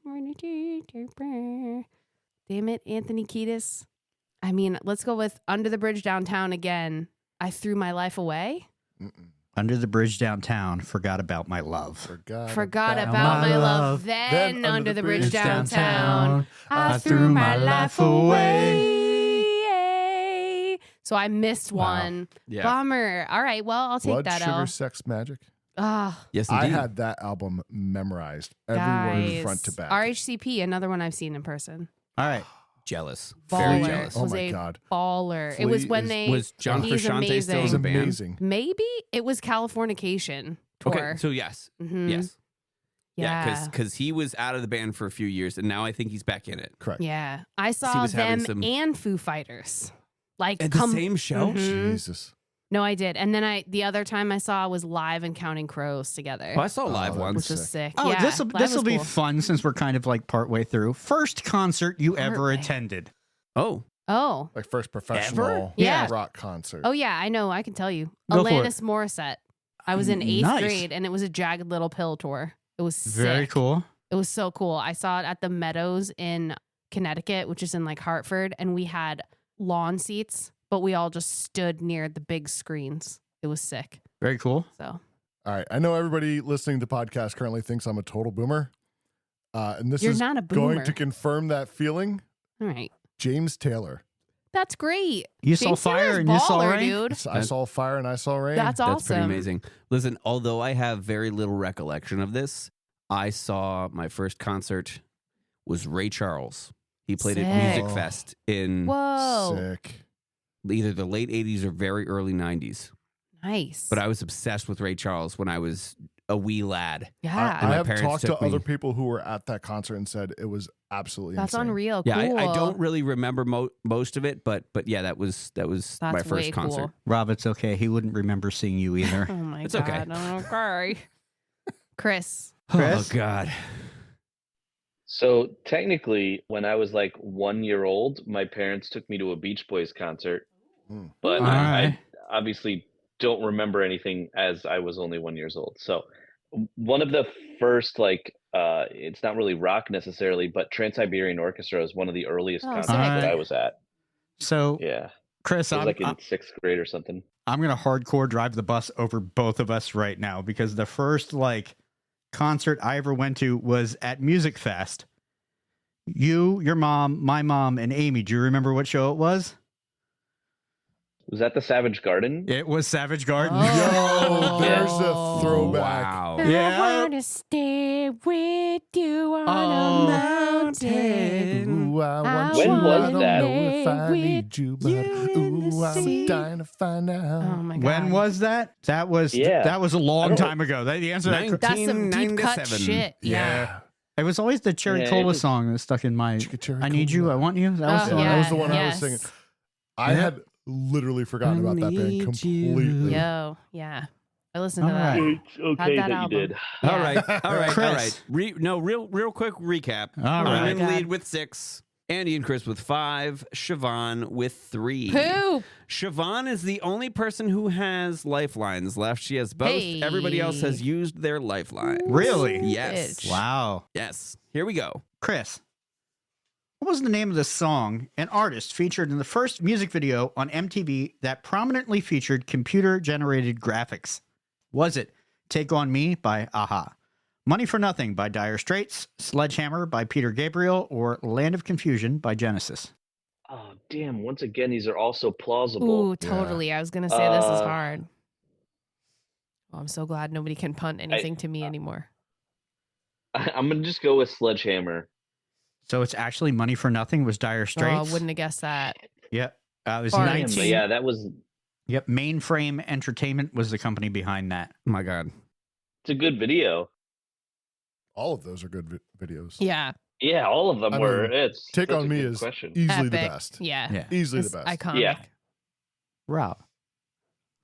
it, Anthony Kiedis. I mean, let's go with Under the Bridge Downtown again. I threw my life away. Under the bridge downtown, forgot about my love. Forgot about my love. Then under the bridge downtown, I threw my life away. So I missed one. Yeah. Bummer. All right. Well, I'll take Blood, that Sugar, out. Sex, Magic. Ah, Yes, I indeed. had that album memorized. Every guys. word front to back. RHCP, another one I've seen in person. All right. Jealous. Baller. Very jealous. Oh Was my a God. baller. It Flea was when is- they Was John he's Frusciante still in It was the band? amazing. maybe it was Californication tour. Okay, so yes. Mhm. Yes. Yeah. Because he was out of the band for a few years, and now I think he's back in it. Correct. Yeah. I He saw was having them some- and Foo Fighters. Like At the same show? Mhm. Jesus. No, I did. And then the other time I saw was Live and Counting Crows together. Oh, I saw live that once. which was sick. Oh, yeah, this Live will was be cool. fun since we're kind of like partway through. First concert you ever Partway. attended. Oh, Oh. Like first professional Yeah. rock concert. Oh yeah, I know. I can tell you. Go for Alanis Morissette. I was in 8th Nice. grade and it was a Jagged Little Pill tour. It was sick. Very cool. It was so cool. I saw it at the Meadows in Connecticut, which is in like Hartford, and we had lawn seats, but we all just stood near the big screens. It was sick. Very cool. So All right. I know everybody listening to the podcast currently thinks I'm a total boomer. And this You're is not a going boomer. to confirm that feeling. all right. James Taylor. That's great. You saw James fire Taylor's and you saw baller, rain. dude. I saw fire and I saw rain. That's awesome. that's pretty amazing. Listen, although I have very little recollection of this, I saw my first concert was Ray Charles. He played at Sick. Music Fest in Whoa. Sick. either the late 80s or very early 90s. Nice. But I was obsessed with Ray Charles when I was a wee lad. yeah. And I my have parents talked to took me. other people who were at that concert and said it was absolutely That's insane. unreal. Yeah, Cool. I don't really remember most of it, but yeah, that was my That's first way concert. cool. Rob, it's okay. He wouldn't remember seeing you either. Oh my It's God. okay. Okay. Chris. Chris? Oh God. So technically, when I was like 1 year old, my parents took me to a Beach Boys concert, but All I right. obviously don't remember anything as I was only 1 year old. So one of the first, like, it's not really rock necessarily, but Trans-Siberian Orchestra is one of the earliest Oh, concerts sick. that I Alright. was at. So, Yeah, Chris, it was I'm, like in sixth grade or something. I'm going to hardcore drive the bus over both of us right now because the first, like, concert I ever went to was at Music Fest. You, your mom, my mom, and Amy. Do you remember what show it was? Was that the Savage Garden? It was Savage Garden. Oh. Yo, there's a throwback. Wow. Yeah. I want to stay with you on Oh. a mountain. Ooh, I want When you. was I don't that? know if I With need you, but you in the ooh, I'm sea. dying to find out. Oh my God. When was that? That was Yeah. that was a I long don't- time ago. The answer to that, That's some deep cut 1997. shit. Yeah. it was always the Cherry Yeah, it Cola was- song that stuck in my. Chicka cherry I need you. cola. I want you. That was Oh, Yeah, the that was the one I yes. was singing. I Yeah. had literally forgotten I about that band need you. completely. Yo, yeah. I listened to All that. right. It's okay that that, album. you did. All right, all right, Chris. all right. Real quick recap. All I'm right. in God. lead with 6. Andy and Chris with 5. Siobhan with 3. Poop. Siobhan is the only person who has lifelines left. She has both. Hey. Everybody else has used their lifeline. Really? Yes. Bitch. Wow. Yes. Here we go. Chris, what was the name of the song and artist featured in the first music video on MTV that prominently featured computer-generated graphics? Was it Take On Me by Aha, Money for Nothing by Dire Straits, Sledgehammer by Peter Gabriel, or Land of Confusion by Genesis? Oh, damn. Once again, these are also plausible. Ooh, totally. I was going to say this is Uh, hard. Oh, I'm so glad nobody can punt anything to me anymore. I'm going to just go with Sledgehammer. So it's actually Money for Nothing was Dire Oh, I Straits. wouldn't have guessed that. Yep. It was Damn, Damn, 19. but yeah, that was... Yep. Mainframe Entertainment was the company behind that. Oh my God. It's a good video. All of those are good videos. Yeah. Yeah, all of them I were. mean, It's Take such on a Me good is question. easily the Epic. best. Yeah. Yeah. Easily It's the best. iconic. Yeah. Rob,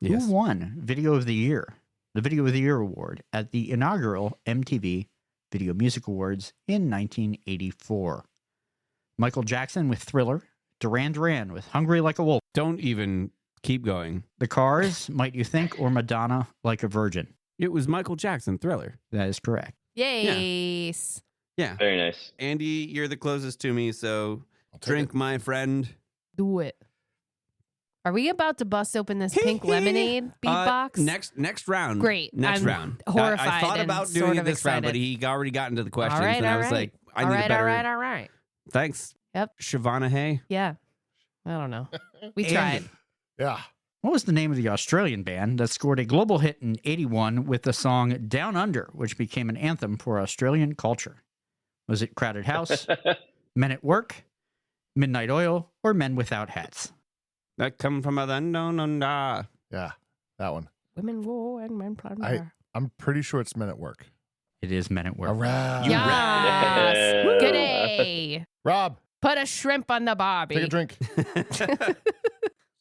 Yes. who won Video of the Year, the Video of the Year award at the inaugural MTV Video Music Awards in 1984? Michael Jackson with Thriller, Duran Duran with Hungry Like a Wolf, Don't even keep going. The Cars, Might You Think, or Madonna, Like a Virgin. It was Michael Jackson, Thriller. That is correct. Yes. Yeah. Very nice. Andy, you're the closest to me, so I'll take drink, it. my friend. Do it. Are we about to bust open this pink lemonade beatbox? Next round. Great. Next I'm round. I horrified thought and about sort doing it of this round, but excited. he already got into the questions, All right, and I all was right. like, I all need right, a better. all right. Thanks. Yep. Siobhan, hey. Yeah. I don't know. We Andy, tried. Yeah. What was the name of the Australian band that scored a global hit in 81 with the song Down Under, which became an anthem for Australian culture? Was it Crowded House, Men at Work, Midnight Oil, or Men Without Hats? That come from a unknown under. Yeah. That one. Women war and men plunder. I'm pretty sure it's Men at Work. It is Men at Work. All right. You Yes. Yeah. Good day. Rob, Put a shrimp on the barbie. take a drink.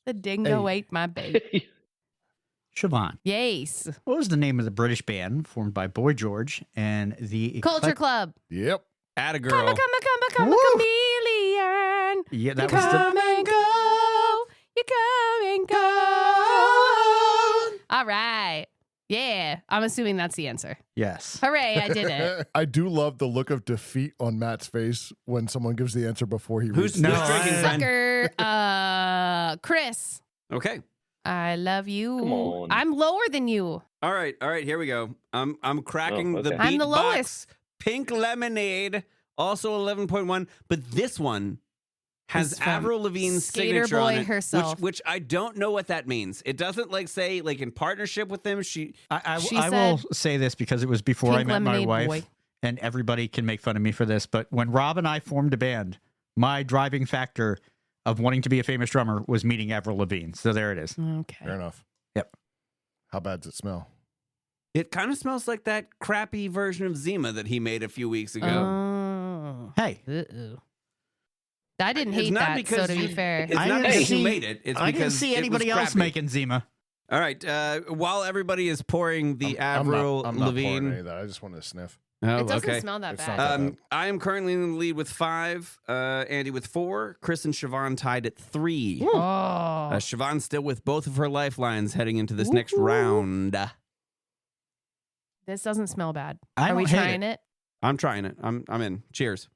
The dingo Hey. ate my baby. Siobhan, Yes. what was the name of the British band formed by Boy George and the Culture Club. Yep. Atta Come girl. on, come Woo. chameleon. Yeah, that You was the come and go. You come and go. All right. Yeah. I'm assuming that's the answer. yes. Hooray, I did it. I do love the look of defeat on Matt's face when someone gives the answer before he Who's reads No, who's drinking, friend? Sucker. Chris. Okay. I love you. Come on. I'm lower than you. All right. Here we go. I'm cracking Oh, the okay. beat I'm the box. lowest. Pink Lemonade, also 11.1, but this one has It's from Avril Lavigne's Skater signature on Boy it, herself. which I don't know what that means. It doesn't say in partnership with them. I She will said, say this because it was before I Pink met my Lemonade wife, Boy. and everybody can make fun of me for this. But when Rob and I formed a band, my driving factor of wanting to be a famous drummer was meeting Avril Lavigne. So there it is. Okay. Fair enough. Yep. How bad does it smell? It kind of smells like that crappy version of Zima that he made a few weeks ago. Oh. Hey, Uh-oh. I didn't It's hate not that, because so to be you- fair. It's I not didn't because see- you made it. It's I because didn't see it was anybody else crappy. making Zima. All right. While everybody is pouring the Avril I'm not pouring Lavigne. any of that. I just wanted to sniff. Oh, It doesn't okay. smell that It's bad. not that I am currently in the lead with 5. Andy with 4. Chris and Siobhan tied at 3. Oh. Siobhan's still with both of her lifelines heading into this next round. This doesn't smell bad. I Are we don't hate trying it? I'm trying it. I'm in. Cheers.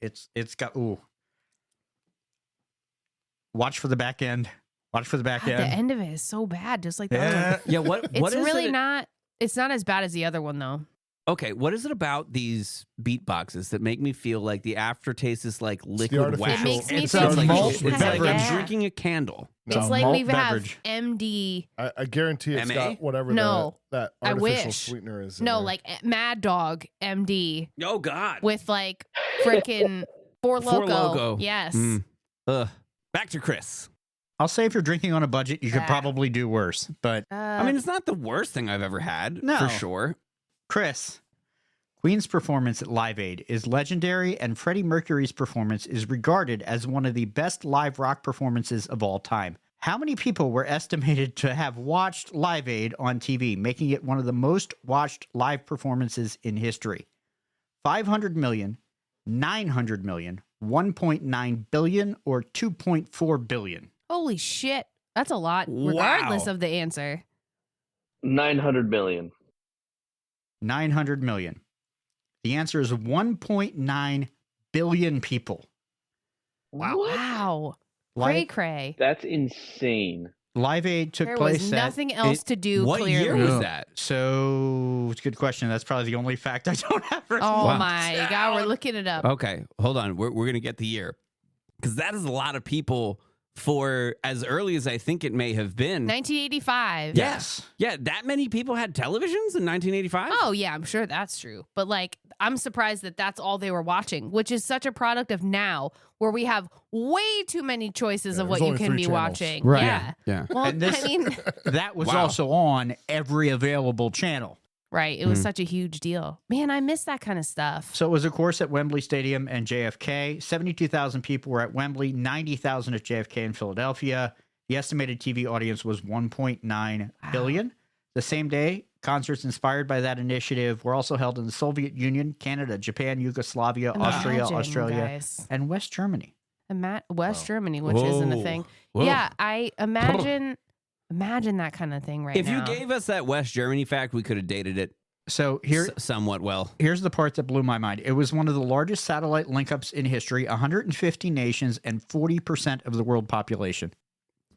It's got ooh. Watch for the back end. Watch for the back God, the end. end of it is so bad, just like the other Yeah. one. Yeah. What It's is really it? not. It's not as bad as the other one, though. Okay. What is it about these beatboxes that make me feel like the aftertaste is like the liquid wax? artificial- It makes me It's think a like malt It's like beverage. I'm drinking a candle. No. It's like malt we've beverage. have MD. I guarantee it's MA? got whatever No. that I artificial wish. sweetener is. in No, there. like Mad Dog MD Oh God. with like freaking Four Four Loko. Loko. Yes. Mm. Back to Chris. I'll say if you're drinking on a budget, you could Ah. probably do worse. But I mean, it's not the worst thing I've ever had. No. For sure. Chris, Queen's performance at Live Aid is legendary, and Freddie Mercury's performance is regarded as one of the best live rock performances of all time. How many people were estimated to have watched Live Aid on TV, making it one of the most watched live performances in history? 500 million, 900 million, 1.9 billion, or 2.4 billion? Holy shit. That's a lot, Wow. regardless of the answer. 900 million. 900 million. The answer is 1.9 billion people. Wow. Cray Live, cray. That's insane. Live Aid took There place was at- nothing else to do, What clearly. year was that? So it's a good question. That's probably the only fact I don't have. written Oh down. my God, we're looking it up. Okay, hold on. We're going to get the year. Because that is a lot of people for as early as I think it may have been. 1985. Yes. Yeah, that many people had televisions in 1985? Oh, yeah, I'm sure that's true. But like, I'm surprised that that's all they were watching, which is such a product of now where we have way too many choices of there's what you only can 3 be channels. watching. Right. Yeah. Yeah. Well, And this- I mean, That was Wow. also on every available channel. right. It was such a huge deal. Man, I miss that kind of stuff. So it was, of course, at Wembley Stadium and JFK. 72,000 people were at Wembley, 90,000 at JFK in Philadelphia. The estimated TV audience was 1.9 billion. The same day, concerts inspired by that initiative were also held in the Soviet Union, Canada, Japan, Yugoslavia, Austria, Imagine, Australia, guys. and West Germany. West Germany, which isn't a Whoa. thing. Whoa. Yeah, I imagine that kind of thing right If now. you gave us that West Germany fact, we could have dated it So somewhat well. here's the part that blew my mind. It was one of the largest satellite link-ups in history, 150 nations and 40% of the world population.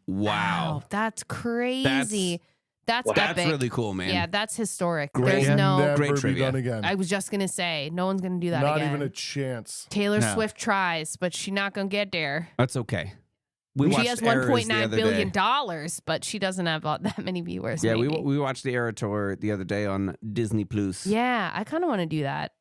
Wow. That's crazy. That's That's epic. really cool, man. Yeah, that's historic. Great. There's Can no. never Great be trivia. done again. I was just gonna say, no one's gonna do that Not again. even a chance. Taylor No. Swift tries, but she's not gonna get there. That's okay. She watched has Eras the $1.9 other billion day. dollars, but she doesn't have that many viewers. Yeah, maybe. we watched the Era Tour the other day on Disney Plus. Yeah, I kind of want to do that.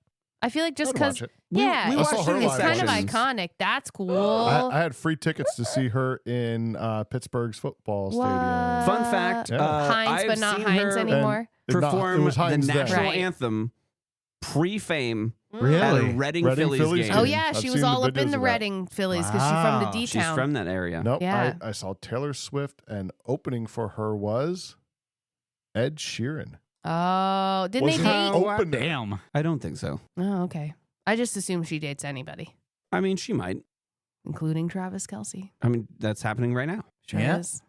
I feel like just I'd because, watch it. yeah, we it's, watched her it's live kind of sessions. iconic. That's cool. I had free tickets to see her in Pittsburgh's football What? stadium. Fun fact, Yeah. Heinz, I've but not seen Heinz her anymore. perform it was the Heinz then. national Right. anthem pre-fame at a Really? Reading, Reading Phillies, Phillies game. Oh game. yeah, I've she was seen all the up in videos the of that. Reading Phillies because she's from the Wow. D She's town. from that area. Nope. Yeah. I saw Taylor Swift, and opening for her was Ed Sheeran. Oh, didn't Was they her date? opener. Damn. I don't think so. Oh, okay. I just assume she dates anybody, I mean, she might. including Travis Kelce. I mean, that's happening right now. Sure Yeah. is.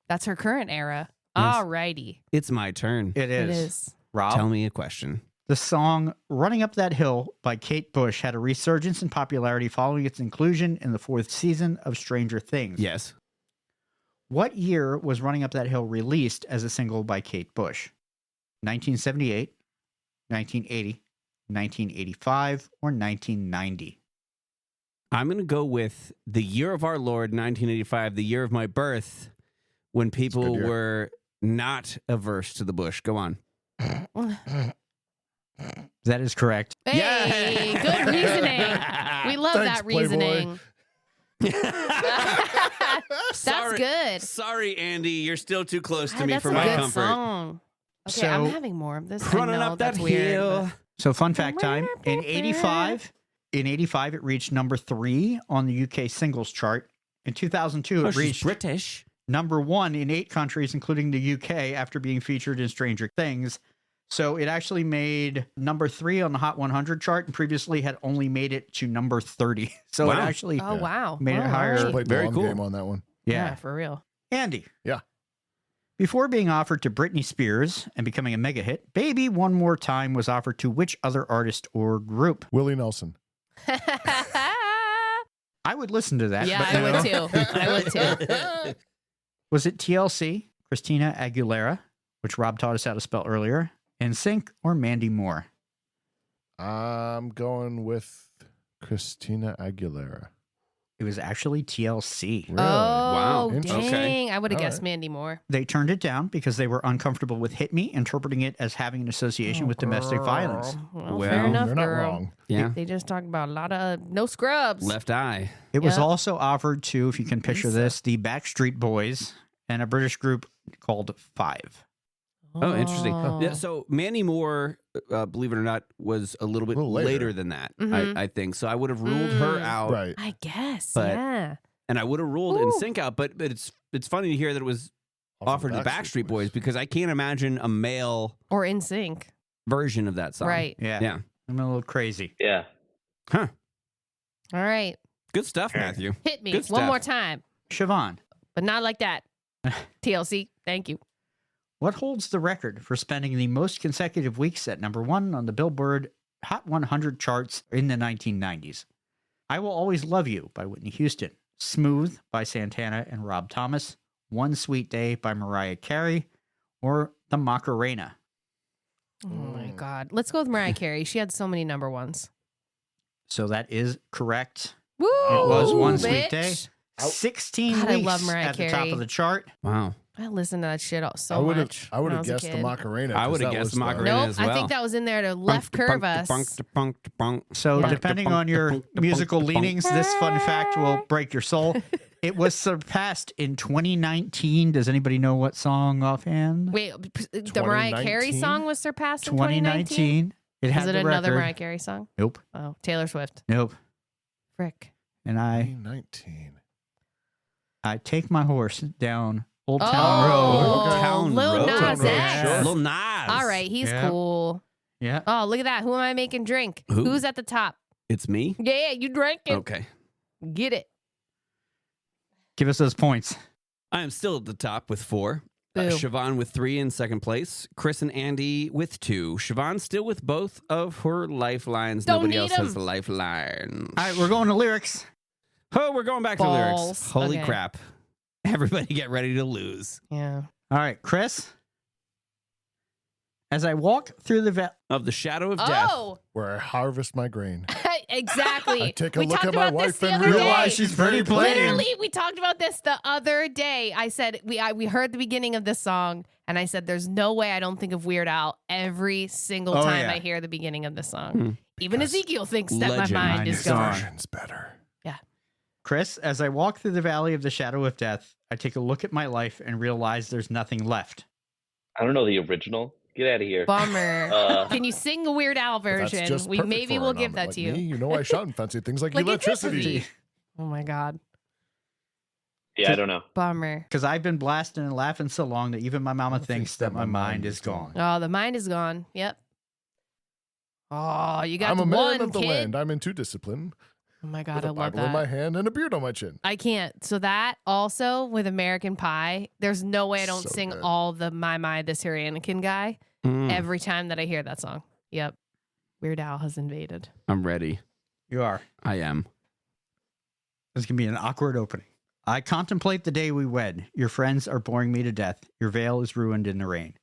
That's her current era. Yes. Alrighty. It's my turn. It is. It is. Rob? Tell me a question. The song Running Up That Hill by Kate Bush had a resurgence in popularity following its inclusion in the 4th season of Stranger Things. Yes. What year was Running Up That Hill released as a single by Kate Bush? 1978, 1980, 1985, or 1990? I'm going to go with the year of our Lord, 1985, the year of my birth, when people good year. were not averse to the bush. Go on. That is correct. Hey, good reasoning. We love Thanks, that Playboy. reasoning. That's good. Sorry, Andy. You're still too close to me That's for a my good comfort. song. Okay, So- I'm having more of this. I Running know up that that's weird, hill. So fun fact time. In 85, it reached number 3 on the UK singles chart. In 2002, Oh, it she's reached British. number 1 in 8 countries, including the UK, after being featured in Stranger Things. So it actually made number 3 on the Hot 100 chart, and previously had only made it to number 30. So it Wow. actually Oh, wow. made it Oh, higher. right. Played the Very long cool. game on that one. Yeah, Yeah. for real. Andy. Yeah. Before being offered to Britney Spears and becoming a mega hit, Baby One More Time was offered to which other artist or group? Willie Nelson. I would listen to that. Yeah, but I no. would too. I would too. Was it TLC, Christina Aguilera, which Rob taught us how to spell earlier, NSYNC, or Mandy Moore? I'm going with Christina Aguilera. It was actually TLC. Really? Oh, Interesting. dang. I would have All guessed right. Mandy Moore. They turned it down because they were uncomfortable with Hit Me, interpreting it as having an association with domestic violence. Well, Well, fair enough, They're not girl. wrong. Yeah. They just talked about a lot of no scrubs. Left eye. It was Yep. also offered to, if you can picture this, the Backstreet Boys and a British group called Five. Oh, interesting. Oh. Yeah, so Mandy Moore, believe it or not, was a little bit A little later. later than that, Mhm. I think. So I would have ruled her Mm. out, Right. I guess. But- yeah. and I would have ruled Ooh. NSYNC out. But it's funny to hear that it was offered to Backstreet Boys because I can't imagine a male Or in sync. version of that song. Right. Yeah. Yeah. I'm a little crazy. Yeah. Huh. All right. Good stuff, Matthew. Hit me Good one stuff. more time, Siobhan, but not like that. TLC. Thank you. what holds the record for spending the most consecutive weeks at number 1 on the Billboard Hot 100 charts in the 1990s? I Will Always Love You by Whitney Houston, Smooth by Santana and Rob Thomas, One Sweet Day by Mariah Carey, or The Macarena? Oh my God. Let's go with Mariah Carey. She had so many number ones. So that is correct. Woo! It was One bitch. Sweet Day. 16 God, I weeks love Mariah at the top Carey. of the chart. Wow. I listened to that shit so I would much. have. I would when have was a guessed the kid. Macarena. I 'cause would have that guessed was the Macarena Nope. as I well. think that was in there to left curve us. So, Bunk, depending bunk, on your bunk, bunk, musical bunk. leanings, this fun fact will break your soul. It was surpassed in 2019. Does anybody know what song offhand? Wait, the Mariah Carey 2019? song was surpassed in 2019? 2019. It had Is it the another record. Mariah Carey song? Nope. Oh, Taylor Swift. Nope. Frick. And I 2019. take my horse down Old Town Oh, Road. Okay. Town Lil Road. Nas Road, X. sure. Lil Nas. All right, he's Yeah. cool. Yeah. Oh, look at that. Who am I making drink? Who? Who's at the top? It's me? Yeah, you drinking. Okay. Get it. Give us those points. I am still at the top with 4. Boo. Siobhan with 3 in second place. Chris and Andy with 2. Siobhan still with both of her lifelines. Don't Nobody need else has 'em. the lifelines. All right, we're going to lyrics. Oh, we're going back to Balls. lyrics. Holy Okay. crap. Everybody get ready to lose. Yeah. All right, Chris. As I walk through the Of the shadow of death. Oh, Where I harvest my grain. exactly. I take a we look talked at my about this wife the and other realize day. she's pretty plain. Literally, we talked about this the other day. I said we heard the beginning of this song, and I said there's no way I don't think of Weird Al every single Oh, time yeah. I hear the beginning of this song. Hmm. Even Because Ezekiel thinks that legend. my mind Mine is is gone. gone. Version's better. Chris, as I walk through the valley of the shadow of death, I take a look at my life and realize there's nothing left. I don't know the original. Get out of here. Bummer. Can you sing a Weird Al But that's version? just We perfect maybe for we'll an give omelet. that Like to you. me, you know I shot and fancy things like, Like electricity. Oh my God. Yeah, I don't know. Bummer. Because I've been blasting and laughing so long that even my mama thinks that my mind is gone. Oh, the mind is gone. Yep. Oh, you got I'm the a man one of the kid. land. I'm into discipline. Oh my God, With I a love Bible in my that. hand and a beard on my chin. I can't. So that also with American Pie, there's no way I don't So sing good. all the My, this here Anakin guy Mm, every time that I hear that song. Yep. Weird Al has invaded. I'm ready. You are. I am. This can be an awkward opening. I contemplate the day we wed. Your friends are boring me to death. Your veil is ruined in the rain.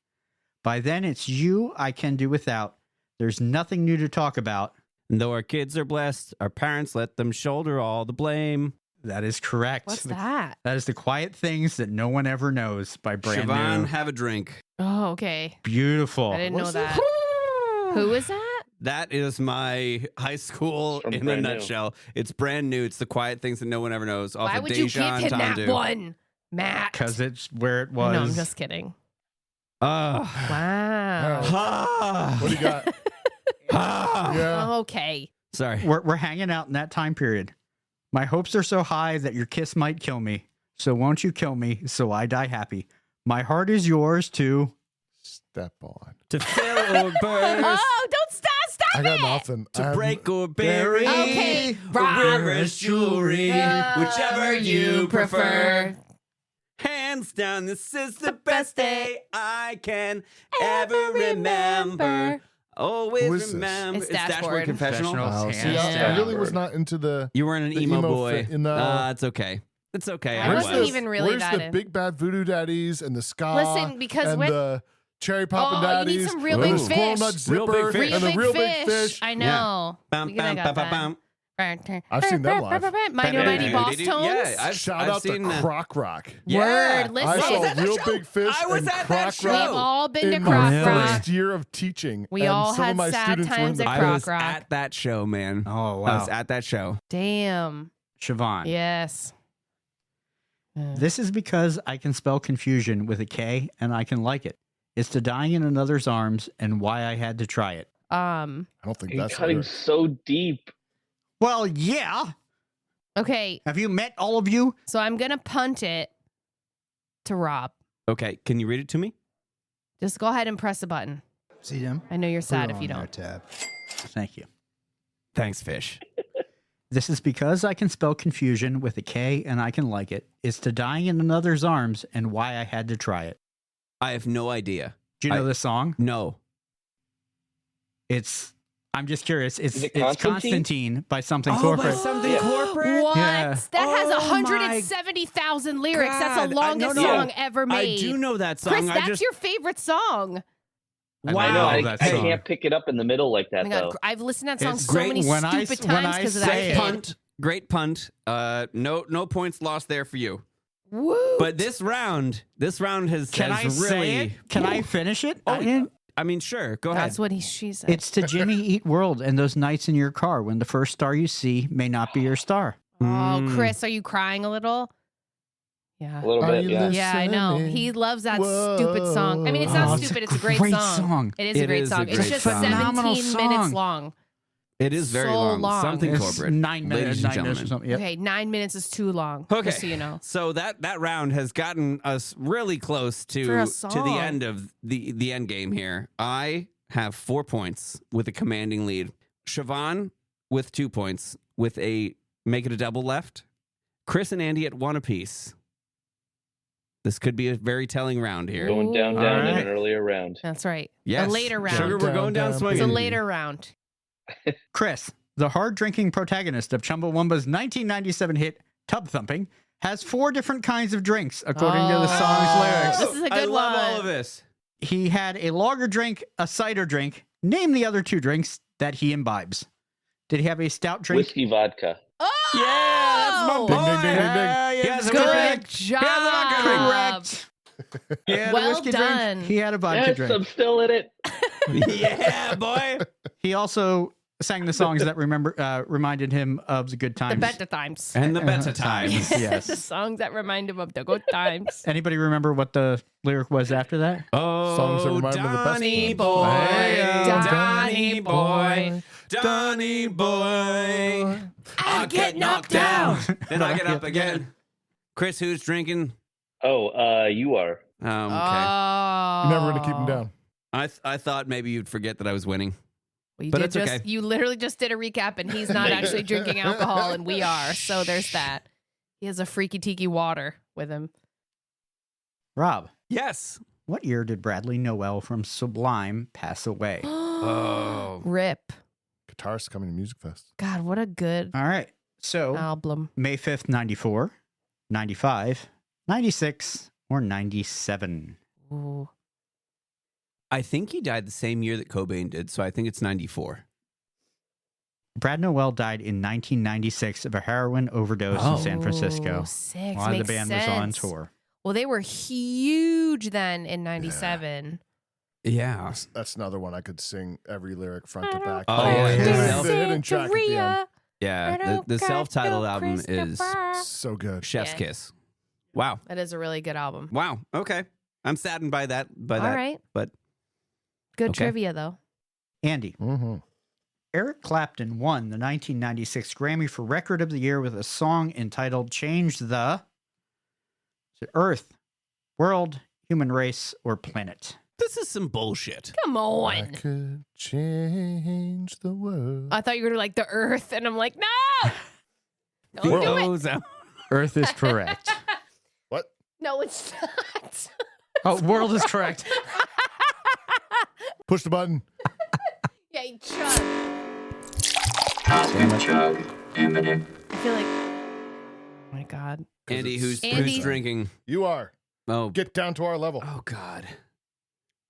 By then, it's you I can do without. There's nothing new to talk about. And though our kids are blessed, our parents let them shoulder all the blame. That is correct. What's that? That is The Quiet Things That No One Ever Knows by Brand Siobhan, New. have a drink. Oh, okay. Beautiful. I didn't know What's that. Who is that? That is my high school From in a brand new. nutshell. It's brand new. It's the quiet things that no one ever knows. Off Why of would you give Dejan him that Tandu. one, Matt? Because it's where it was. No, I'm just kidding. Ugh. Wow. Ah. What do you got? Ah. Yeah. Okay. Sorry. We're hanging out in that time period. My hopes are so high that your kiss might kill me. So won't you kill me so I die happy? My heart is yours to... Step on. To fill or burst. Oh, don't stop I got it. nothing. To break or bury. Okay, Or Rob. wear as jewelry. Whichever you prefer. Hands down, this is the best day I can ever remember. Always Who is this? remember. It's Dashboard Dashboard. Confessional. Confessional. Oh, see, Hands I down. really was not into the. You weren't an The emo emo boy. fit- no. It's okay. It's okay. I wasn't was. even really Where's that the in. big bad voodoo daddies and the ska? Listen, because and when- the cherry poppin' Oh, you need daddies, some real and big the squirrel fish. nut zipper, Real big fish. and the real big fish. I know. Bam, We coulda bam, got bam, bam, that. bam. I've seen them live. Mighty Mighty Boss Tones. Yeah, I've Shout out seen to Croc Rock. Yeah. Word, listen. I I was saw at that real show. big fish I was and at that Croc show. We've Rock all been to in Croc my Rock. first year of teaching. We and all some had of my sad students were in times the at I Croc was Rock. at that show, man. Oh, I was wow. at that show. Damn. Siobhan. Yes. This is because I can spell confusion with a K and I can like it. It's to dying in another's arms and why I had to try it. I don't think You're that's cutting weird. so deep. Well, yeah. Okay, Have you met all of you? so I'm gonna punt it to Rob. Okay, can you read it to me? Just go ahead and press the button. See them? I know you're Put sad it if you on don't. there, Tab. Thank you. Thanks, Fish. This is because I can spell confusion with a K and I can like it. It's to dying in another's arms and why I had to try it. I have no idea. Do you know this song? No. I'm just curious. Is it It's Constantine? Constantine by Something By Corporate. something Yeah. corporate? What? Yeah. That has Oh my 170,000 lyrics. That's God. the longest no. song ever made. I do know that song. Chris, I that's just your favorite song. wow. I know. I that I song. can't pick it up in the middle like Oh that my God, though. I've listened to that song It's so great many when I stupid s- when times I because of that say kid. punt. Great punt. No points lost there for you. Woo. But this round has Can I has say really. it? Can I finish it? Oh, I mean, sure. Go ahead. That's what she said. It's to Jimmy Eat World and those nights in your car when the first star you see may not be your star. Oh, Chris, are you crying a little? Yeah. A little Are bit, you yeah. Yeah, I know. listening? He loves that stupid song. I mean, it's not Oh, stupid. it's It's a a great great song. song. It is a It great is a song. great It's just song. 17 Phenomenal minutes song. long. It is very so long. long. Something It's corporate. 9 minutes, Ladies and 9 minutes or gentlemen. something. Yep. Okay, 9 minutes is too long. Okay. Just so you know. So that round has gotten us really close For to a the song. end of the end game here. I have 4 points with a commanding lead. Siobhan with 2 points with a make it a double left. Chris and Andy at 1 apiece. This could be a very telling round here. Going down All in right. an earlier round. That's right. Yes. A later round. Sugar, we're going down Down, swinging. It's a later round. Chris, the hard drinking protagonist of Chumbawamba's 1997 hit Tub Thumping, has 4 different kinds of drinks according to the song's lyrics. This is a good I love one. all of this. He had a lager drink, a cider drink. Name the other 2 drinks that he imbibes. Did he have a stout drink? Whiskey vodka. Oh! Yeah, that's my boy. Ding, ding, ding, ding, ding. He has a Good drink. job. Correct. He had a Well whiskey done. drink. He had a vodka Yes, drink. I'm still in it. Yeah, boy. He also sang the songs that reminded him of the good The times. better times. And the better times. The Yes. songs that remind him of the good times. Anybody remember what the lyric was after that? Oh, Songs that remind me of the best Donnie times. boy, Hey, Donnie boy, Donnie boy. I get knocked down, and I get up again. Chris, who's drinking? Oh, you are. Okay. Oh. You're never going to keep them down. I thought maybe you'd forget that I was winning. Well, you But did it's just, okay. You literally just did a recap, and he's not actually drinking alcohol, and we are. So there's that. He has a freaky tiki water with him. Rob, Yes. what year did Bradley Noel from Sublime pass away? Oh. Rip. Guitarist coming to Music Fest. God, what a good All right. So, album. May 5th, 94, 95, 96, or 97? Ooh. I think he died the same year that Cobain did, so I think it's 94. Brad Noel died in 1996 of a heroin overdose in San Francisco Oh, six. while the Makes band sense. was on tour. Well, they were huge then in 97. Yeah. That's another one I could sing every lyric front to back. Oh, yeah. Hidden- Yeah. the hidden track at the end. Yeah. The self-titled album is So good. Chef's Yeah. Kiss. Wow. That is a really good album. Wow. Okay. I'm saddened by that. All right. But Good Okay. trivia, though. Andy. Mm-hmm. Eric Clapton won the 1996 Grammy for Record of the Year with a song entitled Change the Earth, World, Human Race, or Planet. this is some bullshit. Come I on. could change the world. I thought you were like the Earth, and I'm like, no. Don't do it. Ozone. Earth is correct. What? No, it's not. Oh, world is correct. Push the button. Yeah, you chug. Chug imminent. I feel like, oh my God. Andy, who's Andy- drinking? You are. Oh, Get down to our level. oh God.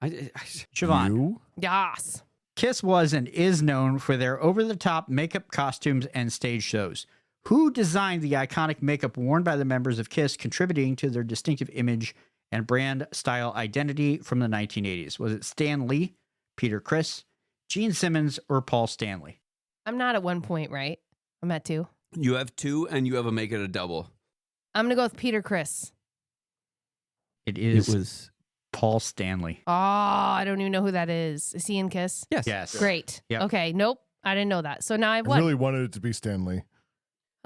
Siobhan. You? Yas. Kiss was and is known for their over-the-top makeup costumes and stage shows. Who designed the iconic makeup worn by the members of Kiss, contributing to their distinctive image and brand style identity from the 1980s? Was it Stan Lee, Peter Criss, Gene Simmons, or Paul Stanley? I'm not at 1 point, right? I'm at 2. You have 2 and you have a make it a double. I'm going to go with Peter Criss. It is It was Paul Stanley. Oh, I don't even know who that is. Is he in Kiss? yes. Yes. Great. Yep. Okay. Nope. I didn't know that. So now I've I won. really wanted it to be Stanley.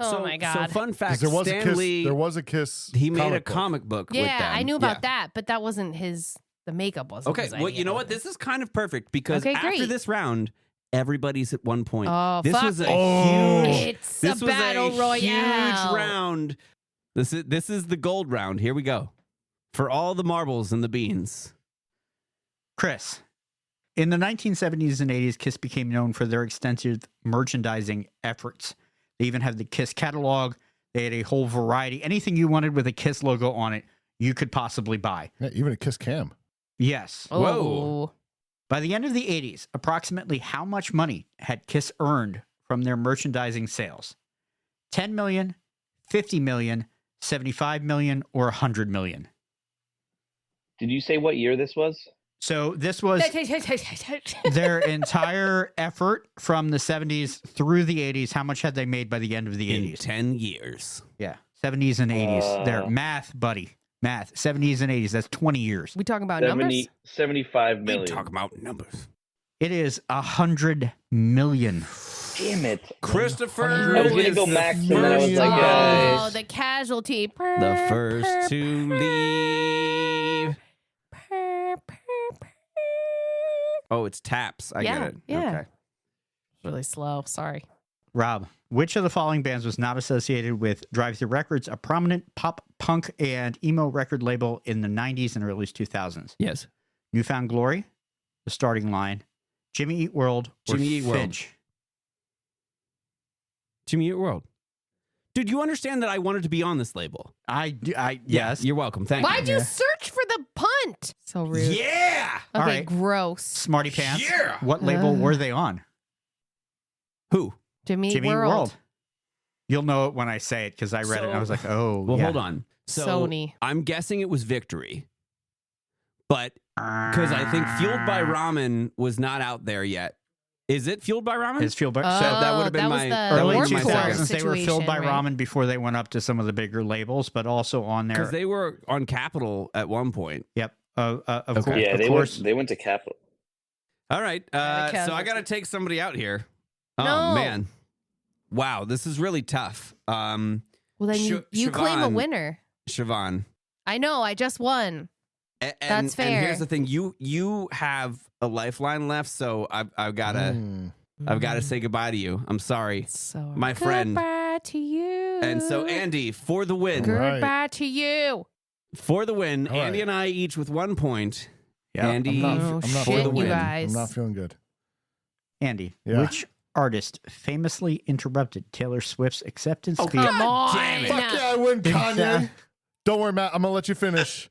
Oh so, my God. So fun 'Cause fact: there was a Stan Kiss. Lee, There was a Kiss. he made a book. comic book. with yeah, them. I knew about Yeah. that, but that wasn't the makeup wasn't. Okay, his well, idea. you know what? This is kind of perfect because Okay, after great. this round, everybody's at 1 point. Oh, this fuck. was a Oh. huge. It's This a was battle a royale. huge round. This is the gold round. Here we go for all the marbles and the beans. Chris. In the 1970s and 80s, Kiss became known for their extensive merchandising efforts. They even had the Kiss catalog. They had a whole variety. Anything you wanted with a Kiss logo on it, you could possibly buy. Yeah, even a Kiss cam. Yes. Oh. Whoa. By the end of the 80s, approximately how much money had Kiss earned from their merchandising sales? 10 million, 50 million, 75 million, or 100 million? Did you say what year this was? So this was their entire effort from the 70s through the 80s. How much had they made by the end of the In 80s? 10 years. Yeah, 70s and 80s. Their math, buddy. Math. 70s and 80s. That's 20 years. We talking about numbers? 75 We million. talk about numbers. It is 100 million. Damn it. Christopher. I was going to is go the max, and then I was first like, Oh, guys. the casualty. The first to leave. Oh, it's taps. I Yeah, get it. yeah. Okay. Really slow. Sorry. Rob, which of the following bands was not associated with Drive Thru Records, a prominent pop, punk, and emo record label in the 90s and early 2000s? Yes. Newfound Glory, The Starting Line, Jimmy Eat World, or Jimmy Eat World. Finch? Jimmy Eat World. Dude, you understand that I wanted to be on this label? Yes. You're welcome. Thank Why'd you. you search for the punt? So rude. Yeah. Okay, All right. gross. Smarty Pants. Yeah. What label were they on? Who? Jimmy Eat Jimmy Eat World. You'll know it when I say it because I read it and I was like, oh, Well, yeah. hold on. So Sony. I'm guessing it was Victory, but because I think Fueled by Ramen was not out there yet. Is it Fueled by Ramen? It's fueled by Oh, that would have been that was my the early that was my Warped Tour second. 2000s. They were filled by situation, right? ramen before they went up to some of the bigger labels, but also on there. Because they were on Capitol at one point. Yep. Of Okay. course. Yeah, of they course. went to Capitol. All right. So I Casualty. got to take somebody out here. Oh, No. man. Wow. This is really tough. Well, then you claim a Siobhan. winner. Siobhan. I know. I just won. And, That's fair. And here's the thing: you have a lifeline left, so I've got to say goodbye to you. I'm sorry, So my friend. Goodbye to you. And so Andy for the win. Right. Goodbye to you. For the win, All Andy right. and I each with 1 point. Yeah. Andy I'm Oh, not shit, for the you win. guys. I'm not feeling good. Andy, Yeah. which artist famously interrupted Taylor Swift's acceptance speech? Come on. damn it. Fuck yeah, I win, Kanye. Exact- Don't worry, Matt. I'm gonna let you finish.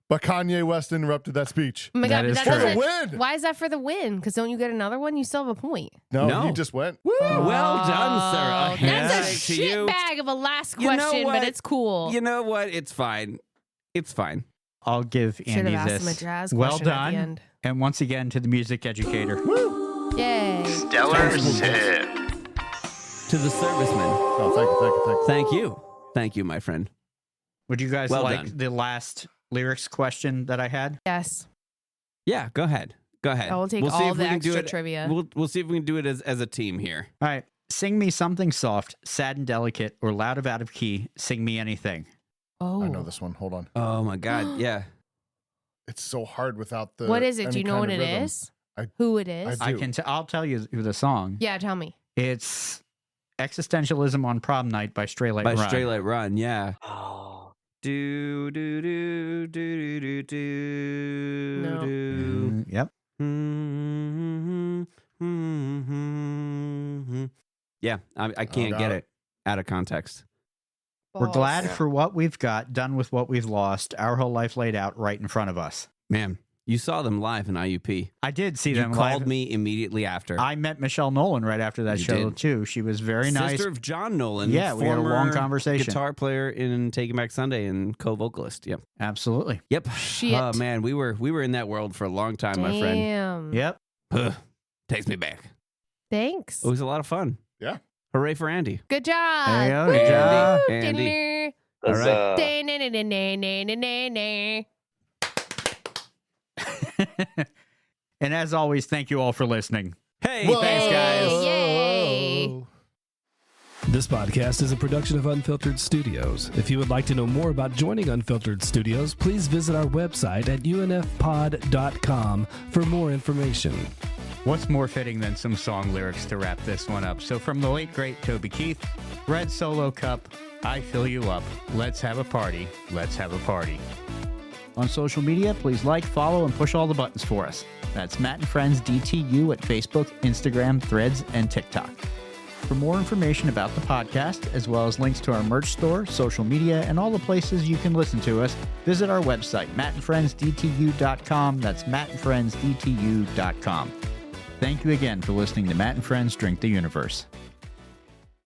But Kanye West interrupted that speech. Oh my That God, is but true. that For the doesn't- win. Why is that for the win? Because don't you get another one? You still have a point. No, No. he just went. Well done, sir. Oh, A that's a handshake to you. shitbag of a last You know question, what? but it's cool. You know what? It's fine. It's fine. I'll give Should Andy have asked him a this. jazz Well question at the done. end. And once again to the music educator. Yay. Stellar sip. To the serviceman. Oh, thank you. Thank you. Thank you, my friend. Would you guys Well like done. the last lyrics question that I had? Yes. Yeah, go ahead. Go ahead. I will take We'll see all if we the can do extra it- trivia. We'll see if we can do it as a team here. All right. Sing me something soft, sad and delicate, or loud of out of key. Sing me anything. Oh. I know this one. Hold on. Oh my God. Yeah. It's so hard without the. What is it? Do any you know kind what of it rhythm. is? I- Who it is? I do. I'll tell you the song. Yeah, tell me. It's Existentialism on Prom Night by Stray Light By Run. Straight Light Run. Yeah. Oh, Do do do do do do No. do. Yep. Yeah, I can't got get it. it out of context. We're Balls. glad for what we've got, done with what we've lost, our whole life laid out right in front of us. Man, you saw them live in IUP. I did see You them called live. me immediately after. I met Michelle Nolan right after that You show, did. too. She was very nice. Sister of John Nolan. Yeah, we had a long former conversation. Guitar player in Taking Back Sunday and co-vocalist. Yep. Absolutely. Yep. Shit. Oh man, we were in that world for a long time, my friend. Damn. Yep. Ugh, takes me back. Thanks. It was a lot of fun. Yeah. Hooray for Andy. Good job. There you go. Woo! Good job. Andy. does, All right. Da-na-na-na-na-na-na-na. And as always, thank you all for listening. Hey, Whoa. thanks guys. Yay. This podcast is a production of Unfiltered Studios. If you would like to know more about joining Unfiltered Studios, please visit our website at unfpod.com for more information. What's more fitting than some song lyrics to wrap this one up? So from the late, great Toby Keith, Red Solo Cup, I Fill You Up, Let's Have a Party, Let's Have a Party. On social media, please like, follow, and push all the buttons for us. That's Matt and Friends DTU at Facebook, Instagram, Threads, and TikTok. For more information about the podcast, as well as links to our merch store, social media, and all the places you can listen to us, visit our website, mattandfriendsdtu.com. That's mattandfriendsdtu.com. Thank you again for listening to Matt and Friends Drink the Universe.